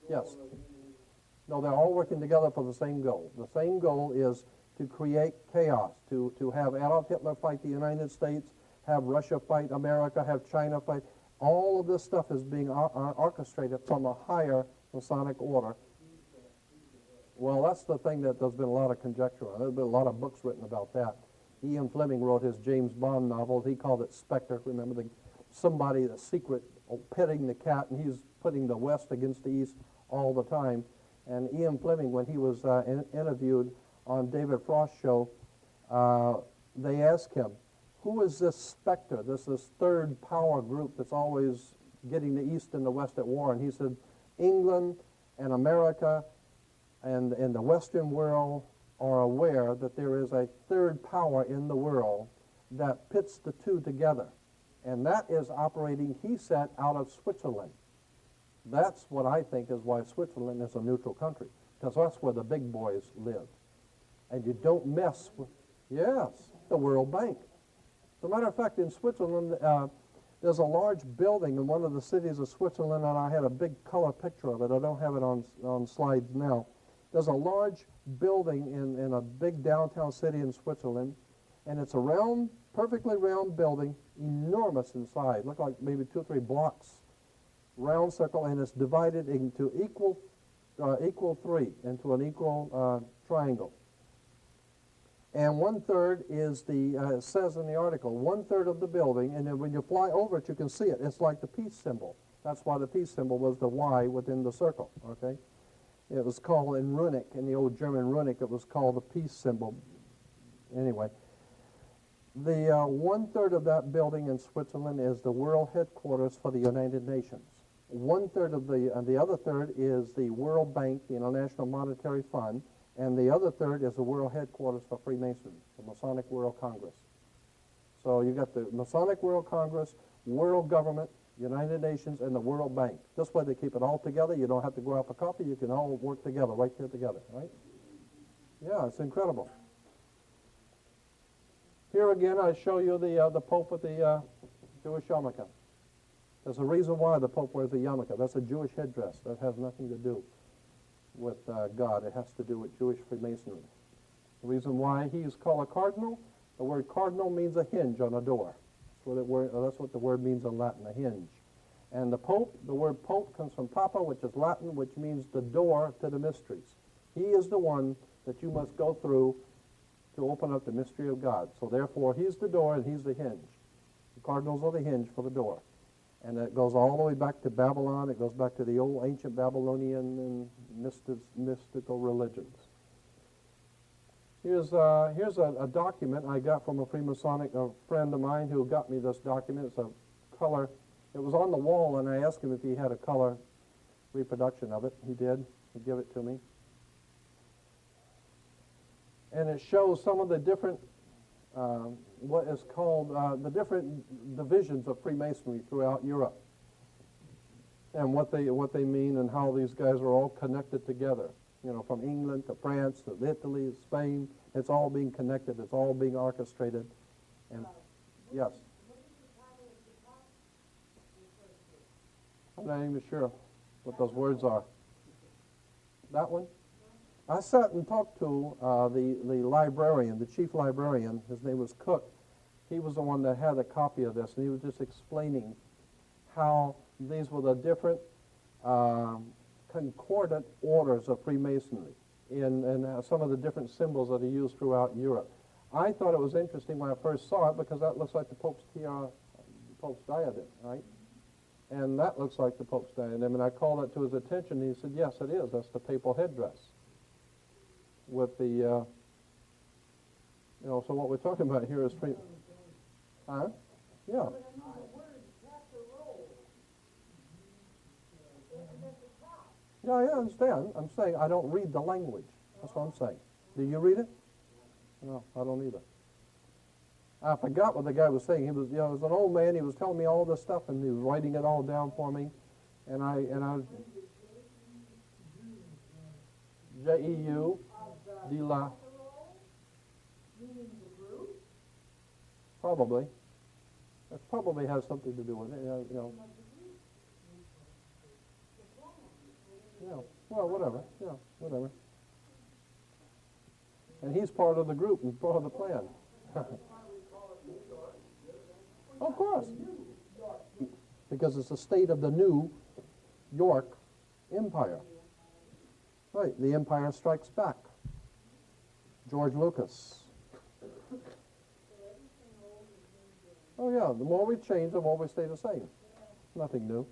Yes. No, they're all working together for the same goal. The same goal is to create chaos, to have Adolf Hitler fight the United States, have Russia fight America, have China fight. All of this stuff is being orchestrated from a higher Masonic order. Well, that's the thing that there's been a lot of conjecture on. There's been a lot of books written about that. Ian Fleming wrote his James Bond novel. He called it Spectre. Remember, somebody, the secret, petting the cat, and he's putting the West against the East all the time. And Ian Fleming, when he was interviewed on David Frost's show, they asked him, who is this specter, this third power group that's always getting the East and the West at war? And he said, England and America and the Western world are aware that there is a third power in the world that pits the two together. And that is operating, he said, out of Switzerland. That's what I think is why Switzerland is a neutral country, because that's where the big boys live. And you don't mess with, yes, the World Bank. As a matter of fact, in Switzerland, there's a large building in one of the cities of Switzerland, and I had a big color picture of it. I don't have it on slides now. There's a large building in a big downtown city in Switzerland, and it's a round, perfectly round building, enormous in size, look like maybe 2 or 3 blocks, round circle, and it's divided into equal three, into an equal triangle. And 1/3 is it says in the article, 1/3 of the building, and then when you fly over it, you can see it. It's like the peace symbol. That's why the peace symbol was the Y within the circle, okay? It was called in runic, in the old German runic, it was called the peace symbol. Anyway, the 1/3 of that building in Switzerland is the world headquarters for the United Nations. 1/3 of the other third is the World Bank, the International Monetary Fund, and the other third is the world headquarters for Freemasonry, the Masonic World Congress. So you got the Masonic World Congress, World Government, United Nations, and the World Bank. This way they keep it all together. You don't have to go out for coffee. You can all work together, right there together, right? Yeah, it's incredible. Here again, I show you the Pope with the Jewish yarmulke. There's a reason why the Pope wears a yarmulke. That's a Jewish headdress. That has nothing to do with God. It has to do with Jewish Freemasonry. The reason why he is called a cardinal, the word cardinal means a hinge on a door. That's what the word means in Latin, a hinge. And the Pope, the word Pope comes from Papa, which is Latin, which means the door to the mysteries. He is the one that you must go through to open up the mystery of God. So therefore, he's the door and he's the hinge. The cardinals are the hinge for the door. And it goes all the way back to Babylon. It goes back to the old ancient Babylonian and mystical religions. Here's a document I got from a Freemasonic friend of mine who got me this document. It's a color. It was on the wall, and I asked him if he had a color reproduction of it. He did. He gave it to me. And it shows some of the different, what is called, the different divisions of Freemasonry throughout Europe. And what they mean and how these guys are all connected together. You know, from England to France to Italy, Spain, it's all being connected. It's all being orchestrated. And yes, I'm not even sure what those words are. That one? I sat and talked to the librarian, the chief librarian. His name was Cook. He was the one that had a copy of this, and he was just explaining how these were the different concordant orders of Freemasonry. in some of the different symbols that are used throughout Europe. I thought it was interesting when I first saw it because that looks like the Pope's tiara, the Pope's diadem, right? And that looks like the Pope's diadem. And I called it to his attention, and he said, yes, it is. That's the papal headdress. With the, so what we're talking about here is free. Huh? Yeah. Yeah, I understand. I'm saying I don't read the language. That's what I'm saying. Do you read it? No, I don't either. I forgot what the guy was saying. He was, it was an old man. He was telling me all this stuff, and he was writing it all down for me. And I J-E-U, de la. Probably. That probably has something to do with it. Yeah. Well, whatever. Yeah, whatever. And he's part of the group and part of the plan. Of course. Because it's the state of the New York Empire. Right, the Empire Strikes Back. George Lucas. Oh yeah, the more we change, the more we stay the same. Nothing new.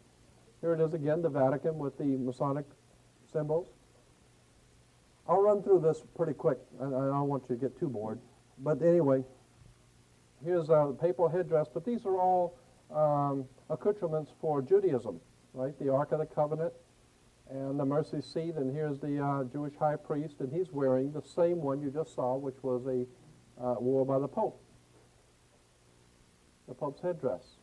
Here it is again, the Vatican with the Masonic symbols. I'll run through this pretty quick. I don't want you to get too bored. But anyway, here's a papal headdress, but these are all accoutrements for Judaism, right? The Ark of the Covenant and the mercy seat, and here's the Jewish high priest, and he's wearing the same one you just saw, which was worn by the Pope. The Pope's headdress.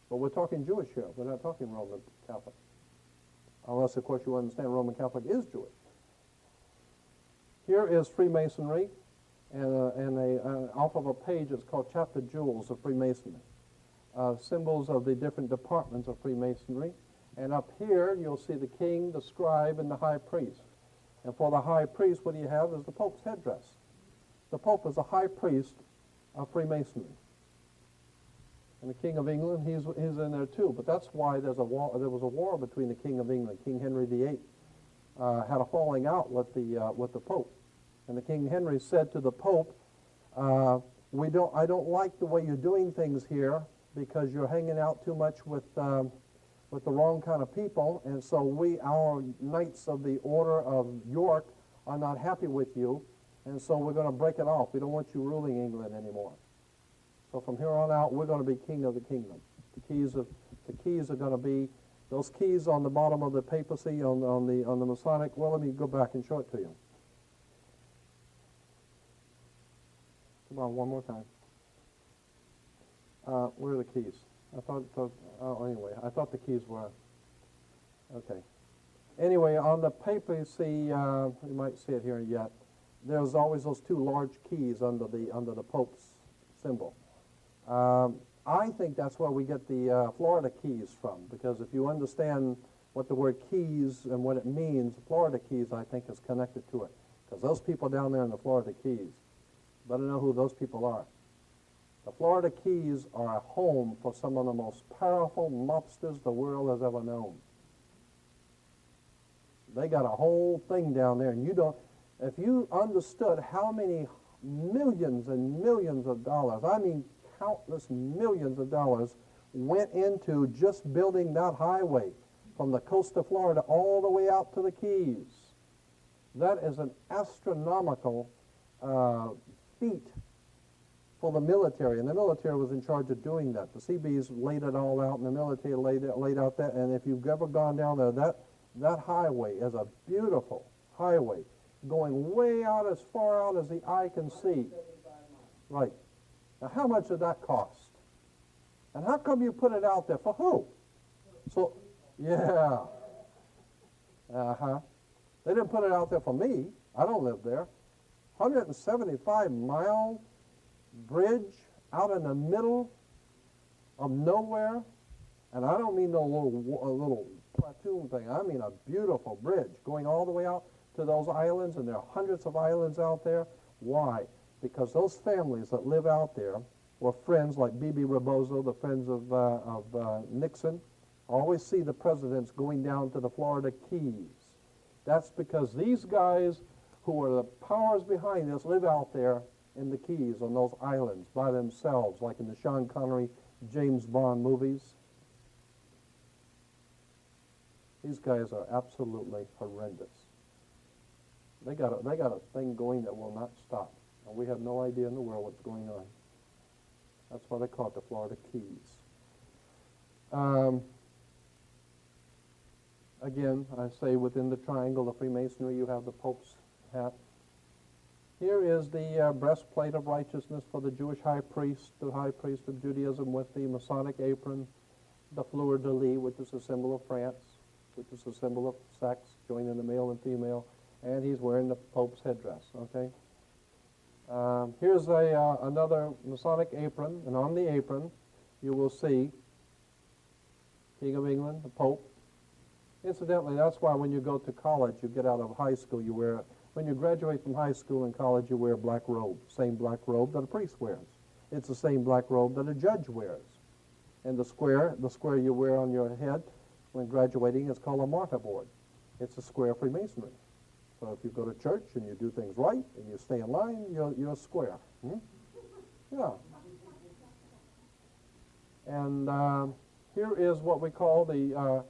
But we're talking Jewish here. We're not talking Roman Catholic. Unless, of course, you understand Roman Catholic is Jewish. Here is Freemasonry, and off of a page it's called Chapter Jewels of Freemasonry. Symbols of the different departments of Freemasonry. And up here you'll see the king, the scribe, and the high priest. And for the high priest, what you have is the Pope's headdress. The Pope is the high priest of Freemasonry. And the King of England, he's in there too. But that's why there was a war between the King of England, King Henry VIII, had a falling out with the Pope. And the King Henry said to the Pope, I don't like the way you're doing things here because you're hanging out too much with the wrong kind of people, and so our Knights of the Order of York are not happy with you, and so we're going to break it off. We don't want you ruling England anymore. So from here on out, we're going to be king of the kingdom. The keys are going to be those keys on the bottom of the papacy on the Masonic. Well, let me go back and show it to you. Come on, one more time. Where are the keys? I thought the keys were okay. Anyway, on the papacy, you might see it here yet. There's always those two large keys under the Pope's symbol. I think that's where we get the Florida keys from, because if you understand what the word keys and what it means, Florida keys, I think, is connected to it. Because those people down there in the Florida Keys, better know who those people are. The Florida Keys are a home for some of the most powerful mobsters the world has ever known. They got a whole thing down there, and if you understood how many millions and millions of dollars, I mean countless millions of dollars, went into just building that highway from the coast of Florida all the way out to the Keys. That is an astronomical feat for the military, and the military was in charge of doing that. The Seabees laid it all out, and the military laid out that, and if you've ever gone down there, that highway is a beautiful highway going way out, as far out as the eye can see. Right. Now, how much did that cost? And how come you put it out there? For who? So, yeah. Uh-huh. They didn't put it out there for me. I don't live there. 175-mile bridge out in the middle of nowhere. And I don't mean no little platoon thing. I mean a beautiful bridge going all the way out to those islands, and there are hundreds of islands out there. Why? Because those families that live out there were friends like Bibi Rebozo, the friends of Nixon. I always see the presidents going down to the Florida Keys. That's because these guys who are the powers behind this live out there in the Keys on those islands by themselves, like in the Sean Connery, James Bond movies. These guys are absolutely horrendous. They got a thing going that will not stop. And we have no idea in the world what's going on. That's why they call it the Florida Keys. Again, I say within the triangle of Freemasonry, you have the Pope's hat. Here is the breastplate of righteousness for the Jewish high priest, the high priest of Judaism, with the Masonic apron, the fleur de lis, which is a symbol of France, which is a symbol of sex, joining the male and female, and he's wearing the Pope's headdress, okay? Here's another Masonic apron, and on the apron you will see King of England, the Pope. Incidentally, that's why when you go to college, you get out of high school, you wear, when you graduate from high school and college, you wear a black robe, same black robe that a priest wears. It's the same black robe that a judge wears. And the square you wear on your head when graduating is called a martyr board. It's a square Freemasonry. So if you go to church and you do things right and you stay in line, you're a square. Yeah. And here is what we call the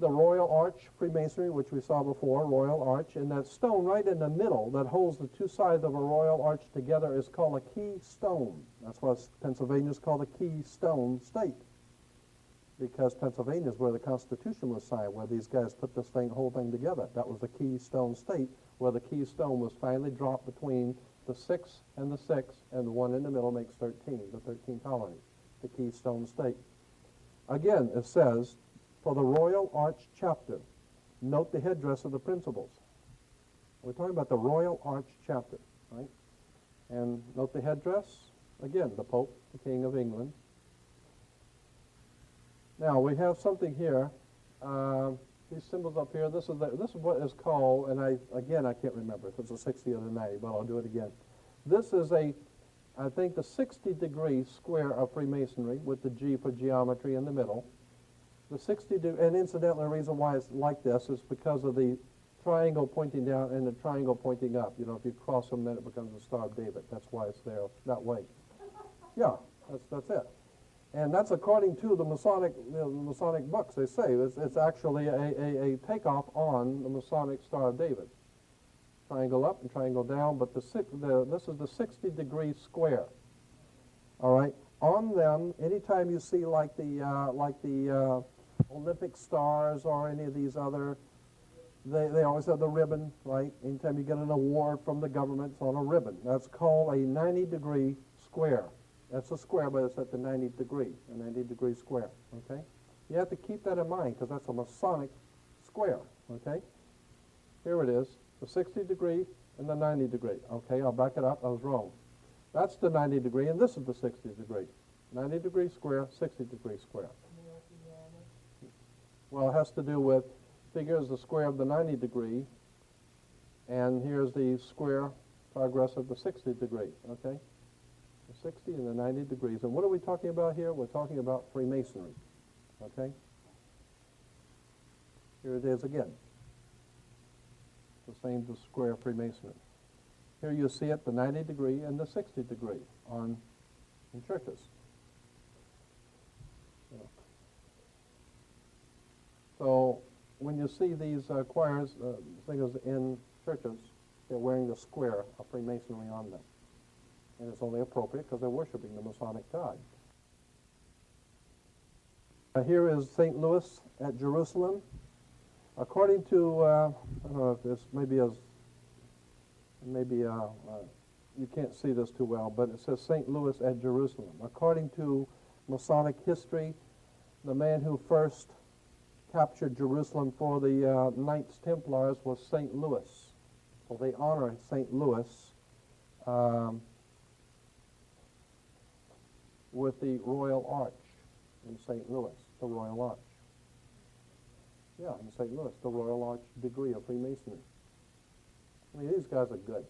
Royal Arch Freemasonry, which we saw before, Royal Arch. And that stone right in the middle that holds the two sides of a Royal Arch together is called a keystone. That's why Pennsylvania is called a keystone state, because Pennsylvania is where the Constitution was signed, where these guys put this whole thing together. That was the keystone state, where the keystone was finally dropped between the 6 and the 6, and the one in the middle makes 13, the 13 colonies, the keystone state. Again, it says, for the Royal Arch chapter, note the headdress of the principals. We're talking about the Royal Arch chapter, right? And note the headdress, again, the Pope, the King of England. Now, we have something here, these symbols up here, this is what is called, and I can't remember if it's a 60 or the 90, but I'll do it again. This is I think the 60-degree square of Freemasonry with the G for geometry in the middle. The 60-degree, and incidentally, the reason why it's like this is because of the triangle pointing down and the triangle pointing up. You know, if you cross them, then it becomes the Star of David. That's why it's there that way. Yeah, that's it. And that's according to the Masonic books. They say it's actually a takeoff on the Masonic Star of David. Triangle up and triangle down, but this is the 60-degree square. All right. On them, anytime you see like the Olympic stars or any of these other, they always have the ribbon, right? Anytime you get an award from the government, it's on a ribbon. That's called a 90-degree square. That's a square, but it's at the 90 degree, a 90-degree square, okay? You have to keep that in mind because that's a Masonic square, okay? Here it is, the 60-degree and the 90-degree. Okay, I'll back it up. I was wrong. That's the 90-degree, and this is the 60-degree. 90-degree square, 60-degree square. Well, it has to do with, figures the square of the 90-degree, and here's the square progress of the 60-degree, okay? The 60 and the 90 degrees. And what are we talking about here? We're talking about Freemasonry, okay? Here it is again. The same the square Freemasonry. Here you see it, the 90 degree and the 60 degree in churches. Yeah. So when you see these choirs, singers in churches, they're wearing the square of Freemasonry on them. And it's only appropriate because they're worshiping the Masonic God. Here is St. Louis at Jerusalem. According to, I don't know if this you can't see this too well, but it says St. Louis at Jerusalem. According to Masonic history, the man who first captured Jerusalem for the Knights Templars was St. Louis. So they honor St. Louis with the Royal Arch in St. Louis, the Royal Arch. Yeah, in St. Louis, the Royal Arch degree of Freemasonry. I mean, these guys are good.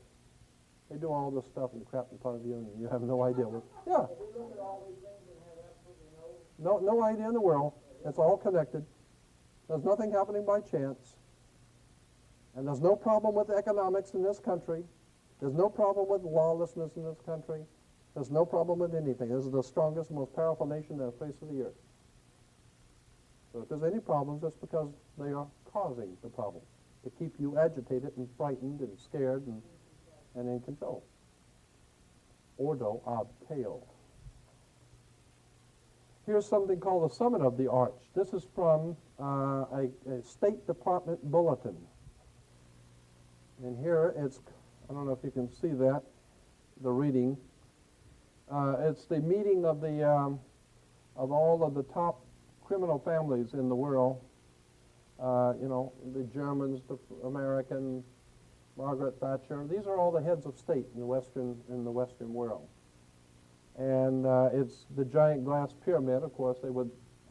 They do all this stuff and crap in front of you, and you have no idea. Yeah. No idea in the world. It's all connected. There's nothing happening by chance. And there's no problem with economics in this country. There's no problem with lawlessness in this country. There's no problem with anything. This is the strongest, most powerful nation on the face of the earth. So if there's any problems, it's because they are causing the problem to keep you agitated and frightened and scared and in control. Ordo ab teo. Here's something called the Summit of the Arch. This is from a State Department bulletin. And here it's, I don't know if you can see that, the reading. It's the meeting of all of the top criminal families in the world. The Germans, the American, Margaret Thatcher. These are all the heads of state in the Western world. And it's the giant glass pyramid. Of course, they would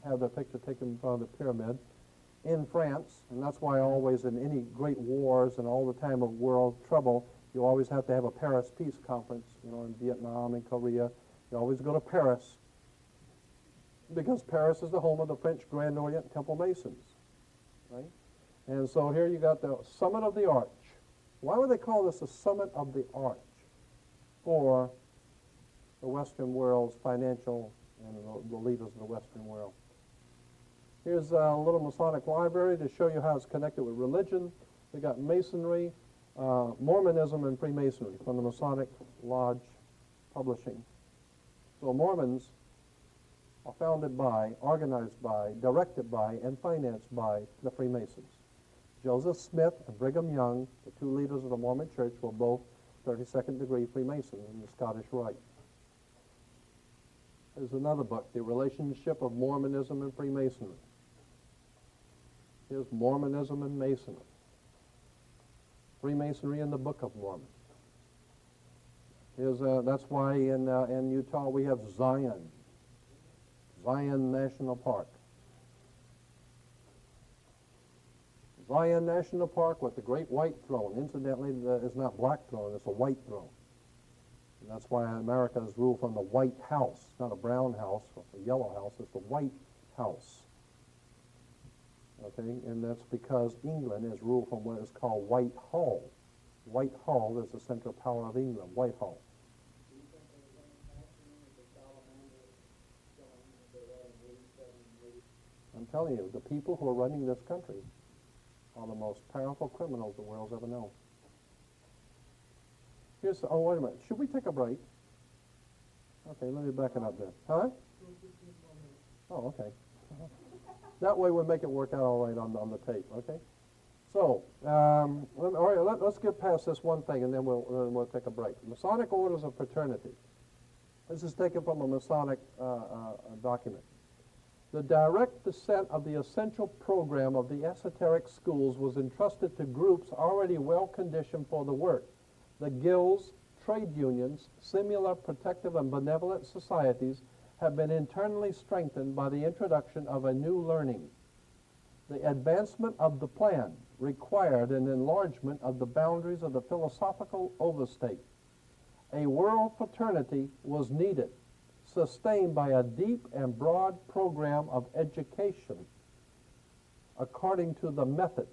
have their picture taken in front of the pyramid in France, and that's why always in any great wars and all the time of world trouble, you always have to have a Paris Peace Conference. In Vietnam and Korea, you always go to Paris because Paris is the home of the French Grand Orient Temple Masons, right? And so here you got the Summit of the Arch. Why would they call this the Summit of the Arch? For the Western world's financial and the leaders of the Western world. Here's a little Masonic library to show you how it's connected with religion. We got Masonry, Mormonism, and Freemasonry from the Masonic Lodge Publishing. So Mormons are founded by, organized by, directed by, and financed by the Freemasons. Joseph Smith and Brigham Young, the two leaders of the Mormon Church, were both 32nd degree Freemasons in the Scottish Rite. There's another book, The Relationship of Mormonism and Freemasonry. Here's Mormonism and Masonry. Freemasonry in the Book of Mormon. That's why in Utah we have Zion National Park. Zion National Park with the great white throne. Incidentally, it's not black throne, it's a white throne. And that's why America is ruled from the White House. It's not a brown house or a yellow house, it's the White House. Okay, and that's because England is ruled from what is called Whitehall. Whitehall is the central power of England, Whitehall. I'm telling you, the people who are running this country are the most powerful criminals the world's ever known. Oh, wait a minute. Should we take a break? Okay, let me back it up there. Huh? Oh, okay. That way we'll make it work out all right on the tape, okay? So, all right, let's get past this one thing and then we'll take a break. Masonic Orders of Fraternity. This is taken from a Masonic document. The direct descent of the essential program of the esoteric schools was entrusted to groups already well conditioned for the work. The guilds, trade unions, similar protective and benevolent societies have been internally strengthened by the introduction of a new learning. The advancement of the plan required an enlargement of the boundaries of the philosophical overstate. A world fraternity was needed, sustained by a deep and broad program of education according to the method.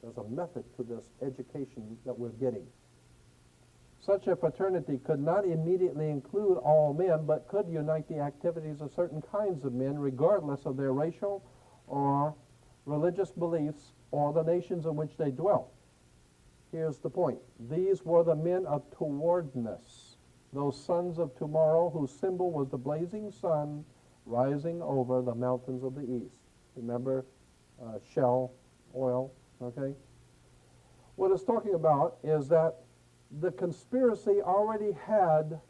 There's a method to this education that we're getting. Such a fraternity could not immediately include all men, but could unite the activities of certain kinds of men, regardless of their racial or religious beliefs or the nations in which they dwelt. Here's the point. These were the men of towardness, those sons of tomorrow whose symbol was the blazing sun rising over the mountains of the east. Remember Shell oil, okay? What it's talking about is that the conspiracy already had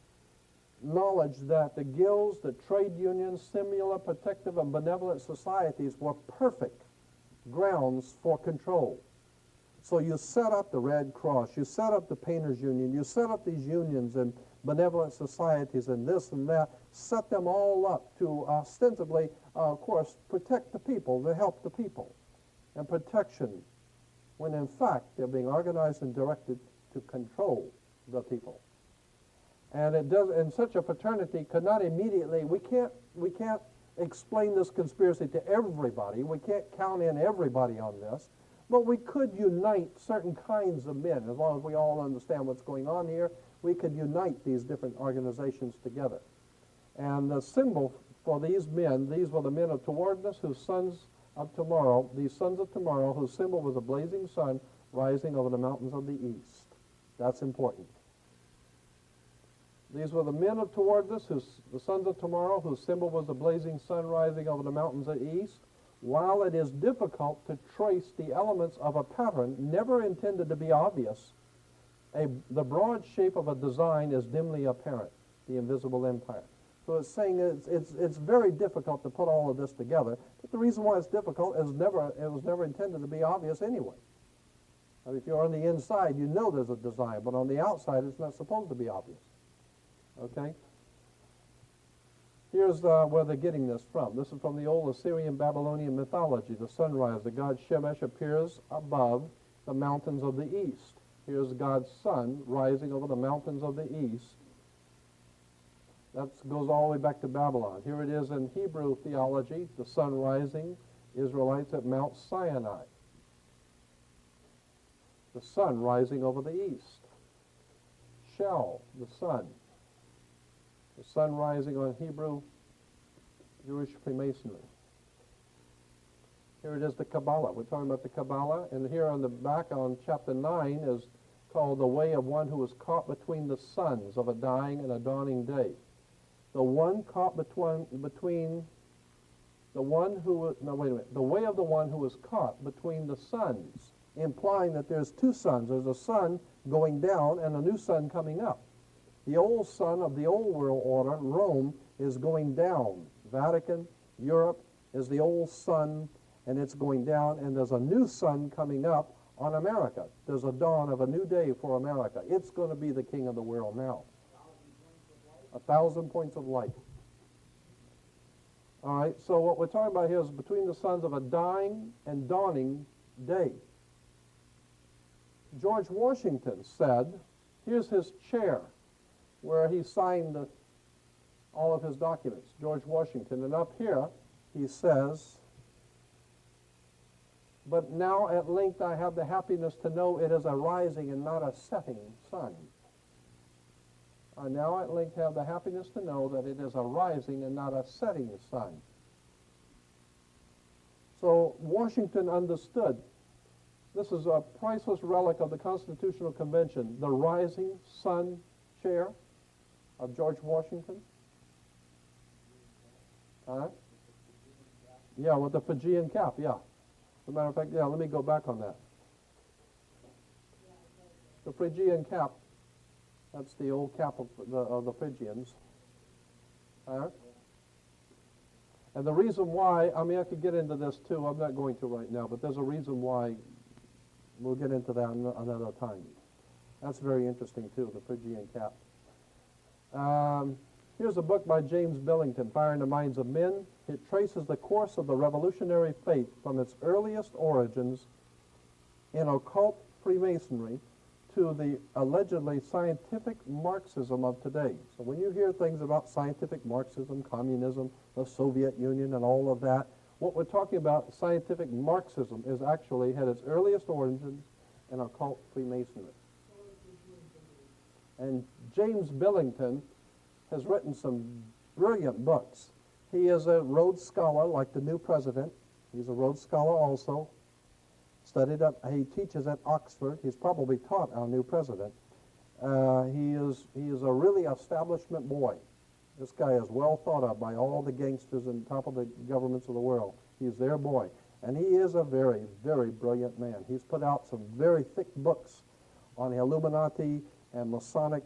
knowledge that the guilds, the trade unions, similar protective and benevolent societies were perfect grounds for control. So you set up the Red Cross, you set up the Painters Union, you set up these unions and benevolent societies and this and that, set them all up to ostensibly, of course, protect the people, to help the people, and protection, when in fact they're being organized and directed to control the people. And it does, and such a fraternity could not immediately, we can't explain this conspiracy to everybody. We can't count in everybody on this. But we could unite certain kinds of men. As long as we all understand what's going on here, we could unite these different organizations together. And the symbol for these men, these were the men of towardness, whose sons of tomorrow, these sons of tomorrow, whose symbol was a blazing sun rising over the mountains of the east. That's important. These were the men of towardness, the sons of tomorrow, whose symbol was the blazing sun rising over the mountains of the east. While it is difficult to trace the elements of a pattern never intended to be obvious, the broad shape of a design is dimly apparent, the invisible empire. So it's saying it's very difficult to put all of this together. But the reason why it's difficult is it was never intended to be obvious anyway. I mean, if you're on the inside, you know there's a design, but on the outside, it's not supposed to be obvious. Okay? Here's where they're getting this from. This is from the old Assyrian Babylonian mythology. The sunrise, the god Shemesh appears above the mountains of the east. Here's God's sun rising over the mountains of the east. That goes all the way back to Babylon. Here it is in Hebrew theology, the sun rising, Israelites at Mount Sinai. The sun rising over the east. Shell, the sun. The sun rising on Hebrew, Jewish Freemasonry. Here it is, the Kabbalah. We're talking about the Kabbalah, and here on the back on chapter 9 is called the way of one who was caught between the suns of a dying and a dawning day. The one caught between the one who, no, wait a minute, the way of the one who was caught between the suns, implying that there's two suns. There's a sun going down and a new sun coming up. The old sun of the old world order, Rome, is going down. Vatican, Europe, is the old sun, and it's going down, and there's a new sun coming up on America. There's a dawn of a new day for America. It's going to be the king of the world now. 1,000 points of light. All right, so what we're talking about here is between the suns of a dying and dawning day. George Washington said, here's his chair where he signed all of his documents, George Washington. And up here he says, but now at length I have the happiness to know it is a rising and not a setting sun. I now at length have the happiness to know that it is a rising and not a setting sun. So Washington understood. This is a priceless relic of the Constitutional Convention, the rising sun chair of George Washington. Yeah, with the Fijian cap, yeah. As a matter of fact, yeah, let me go back on that. The Fijian cap, that's the old cap of the Fijians. And the reason why, I mean, I could get into this too. I'm not going to right now, but there's a reason why. We'll get into that another time. That's very interesting too, the Phrygian cap. Here's a book by James Billington, Fire in the Minds of Men. It traces the course of the revolutionary faith from its earliest origins in occult Freemasonry to the allegedly scientific Marxism of today. So when you hear things about scientific Marxism, communism, the Soviet Union, and all of that, what we're talking about, scientific Marxism, is actually had its earliest origins in occult Freemasonry. And James Billington has written some brilliant books. He is a Rhodes Scholar, like the new president. He's a Rhodes Scholar also. He teaches at Oxford. He's probably taught our new president. He is a really establishment boy. This guy is well thought of by all the gangsters and top of the governments of the world. He's their boy. And he is a very, very brilliant man. He's put out some very thick books on the Illuminati and Masonic.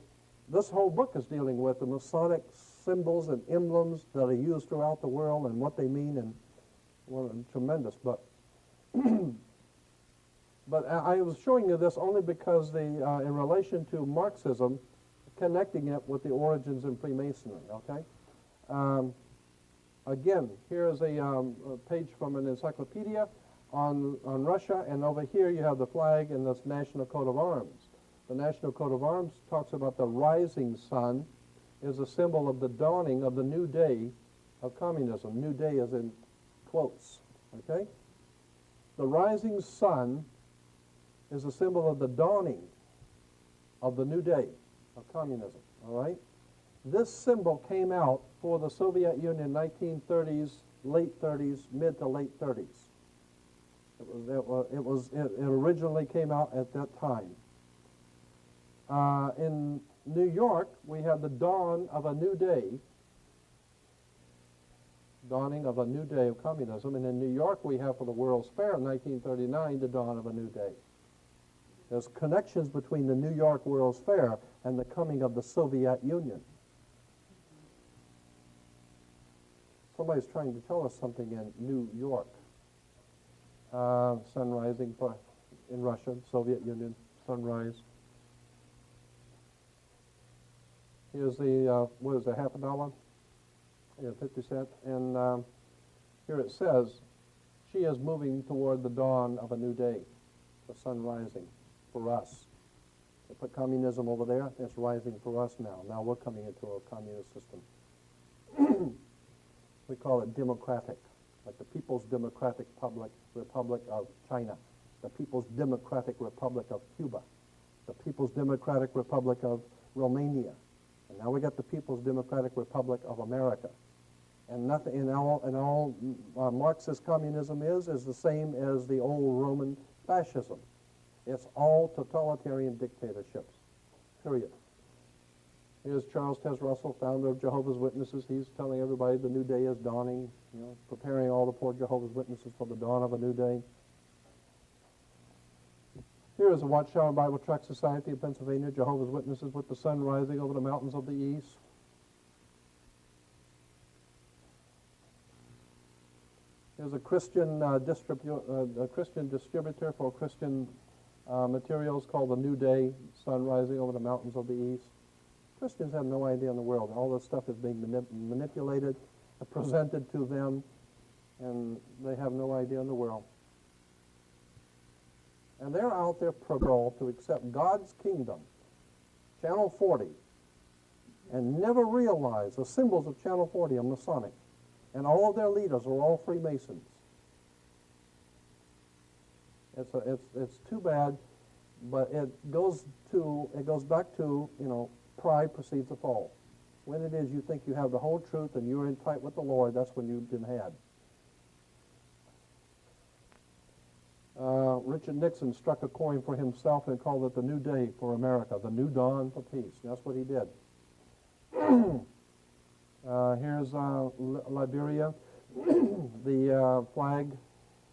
This whole book is dealing with the Masonic symbols and emblems that are used throughout the world and what they mean, and well, a tremendous book. But I was showing you this only because in relation to Marxism, connecting it with the origins in Freemasonry, okay? Again, here's a page from an encyclopedia on Russia, and over here you have the flag and this national coat of arms. The national coat of arms talks about the rising sun is a symbol of the dawning of the new day of communism. New day is in quotes, okay? The rising sun is a symbol of the dawning of the new day of communism, all right? This symbol came out for the Soviet Union 1930s, late 30s, mid to late 30s. It originally came out at that time. In New York, we have the dawn of a new day, dawning of a new day of communism. And in New York, we have for the World's Fair in 1939, the dawn of a new day. There's connections between the New York World's Fair and the coming of the Soviet Union. Somebody's trying to tell us something in New York. Sun rising in Russia, Soviet Union, sunrise. Here's the, what is it, half a dollar? Yeah, 50 cents. And here it says, she is moving toward the dawn of a new day, the sun rising for us. They put communism over there, it's rising for us now. Now we're coming into a communist system. We call it democratic, like the People's Democratic Republic of China, the People's Democratic Republic of Cuba, the People's Democratic Republic of Romania, and now we got the People's Democratic Republic of America. And nothing in all Marxist communism is the same as the old Roman fascism. It's all totalitarian dictatorships, period. Here's Charles Taze Russell, founder of Jehovah's Witnesses. He's telling everybody the new day is dawning, preparing all the poor Jehovah's Witnesses for the dawn of a new day. Here is the Watchtower Bible Tract Society of Pennsylvania, Jehovah's Witnesses with the sun rising over the mountains of the east. Here's a Christian distributor for Christian materials called the New Day, sun rising over the mountains of the east. Christians have no idea in the world. All this stuff is being manipulated, presented to them, and they have no idea in the world. And they're out there programmed to accept God's kingdom, Channel 40, and never realize the symbols of Channel 40 are Masonic, and all of their leaders are all Freemasons. It's too bad, but it goes back to, pride precedes a fall. When it is you think you have the whole truth and you're in tight with the Lord, that's when you've been had. Richard Nixon struck a coin for himself and called it the New Day for America, the New Dawn for Peace. That's what he did. Here's Liberia, the flag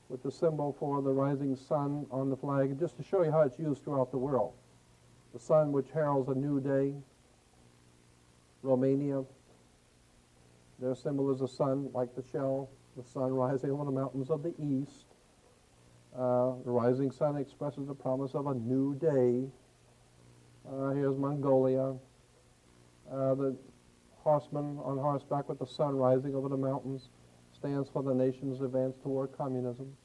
with the symbol for the rising sun on the flag, just to show you how it's used throughout the world. The sun which heralds a new day. Romania, their symbol is the sun, like the shell, the sun rising over the mountains of the east. The rising sun expresses the promise of a new day. Here's Mongolia. The horseman on horseback with the sun rising over the mountains stands for the nation's advance toward communism.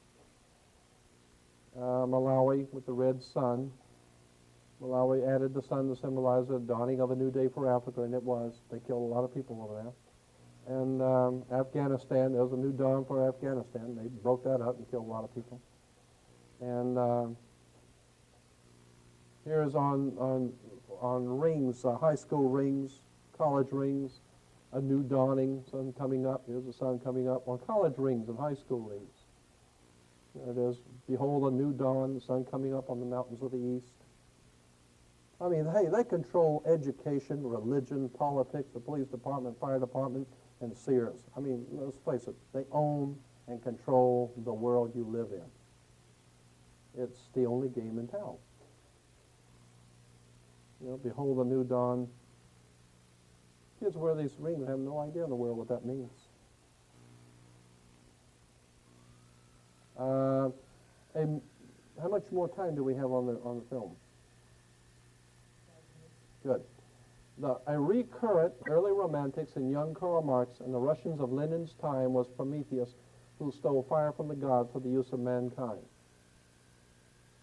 Malawi with the red sun. Malawi added the sun to symbolize the dawning of a new day for Africa, and it was. They killed a lot of people over there. And Afghanistan, there was a new dawn for Afghanistan. They broke that up and killed a lot of people. And here's on rings, high school rings, college rings, a new dawning, sun coming up. Here's the sun coming up on college rings and high school rings. There it is. Behold a new dawn, the sun coming up on the mountains of the east. I mean, hey, they control education, religion, politics, the police department, fire department, and Sears. I mean, let's face it, they own and control the world you live in. It's the only game in town. Behold a new dawn. Kids wear these rings and have no idea in the world what that means. How much more time do we have on the film? Good. A recurrent early romantics in young Karl Marx and the Russians of Lenin's time was Prometheus, who stole fire from the gods for the use of mankind.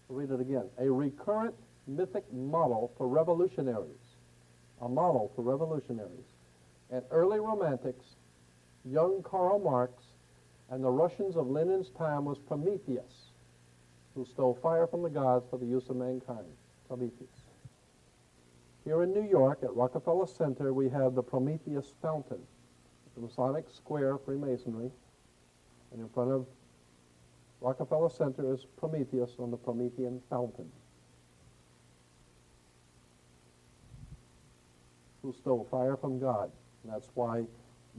I'll read it again. A recurrent mythic model for revolutionaries. A model for revolutionaries. And early romantics, young Karl Marx, and the Russians of Lenin's time was Prometheus, who stole fire from the gods for the use of mankind. Prometheus. Here in New York at Rockefeller Center, we have the Prometheus Fountain, the Masonic Square Freemasonry, and in front of Rockefeller Center is Prometheus on the Promethean Fountain, who stole fire from God. And that's why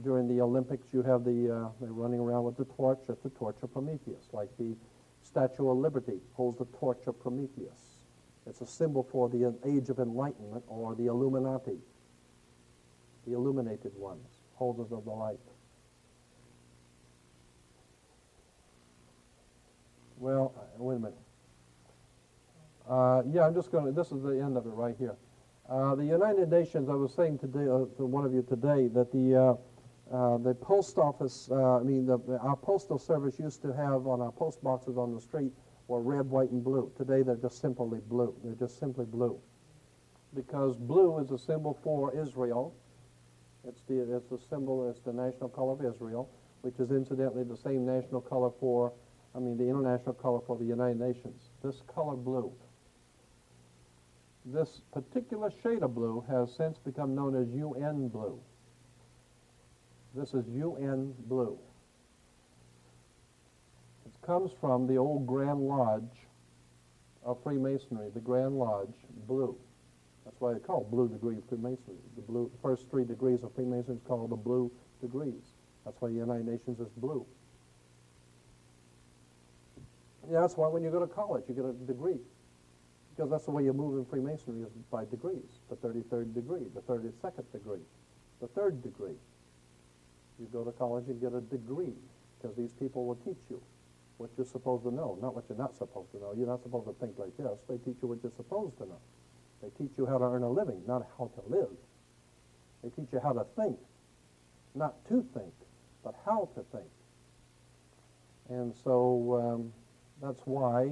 during the Olympics you have they're running around with the torch. That's the torch of Prometheus, like the Statue of Liberty holds the torch of Prometheus. It's a symbol for the Age of Enlightenment, or the Illuminati, the illuminated ones, holders of the light. Well, wait a minute. Yeah, I'm just going to, this is the end of it right here. The United Nations, I was saying today to one of you today that the post office, our postal service used to have on our post boxes on the street were red, white, and blue. Today they're just simply blue. They're just simply blue. Because blue is a symbol for Israel. It's the symbol, it's the national color of Israel, which is incidentally the same national color for, the international color for the United Nations. This color blue. This particular shade of blue has since become known as UN blue. This is UN blue. It comes from the old Grand Lodge of Freemasonry, the Grand Lodge blue. That's why they call it blue degree Freemasonry. The first 3 degrees of Freemasonry is called the blue degrees. That's why the United Nations is blue. Yeah, that's why when you go to college, you get a degree. Because that's the way you move in Freemasonry is by degrees. The 33rd degree, the 32nd degree, the 3rd degree. You go to college and get a degree because these people will teach you what you're supposed to know, not what you're not supposed to know. You're not supposed to think like this. They teach you what you're supposed to know. They teach you how to earn a living, not how to live. They teach you how to think, not to think, but how to think. And so that's why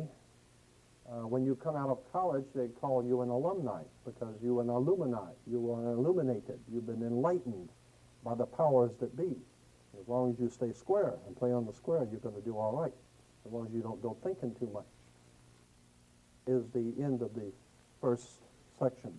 when you come out of college, they call you an alumni because you're an illumini. You are illuminated. You've been enlightened by the powers that be. As long as you stay square and play on the square, you're going to do all right. As long as you don't go thinking too much. Is the end of the first section.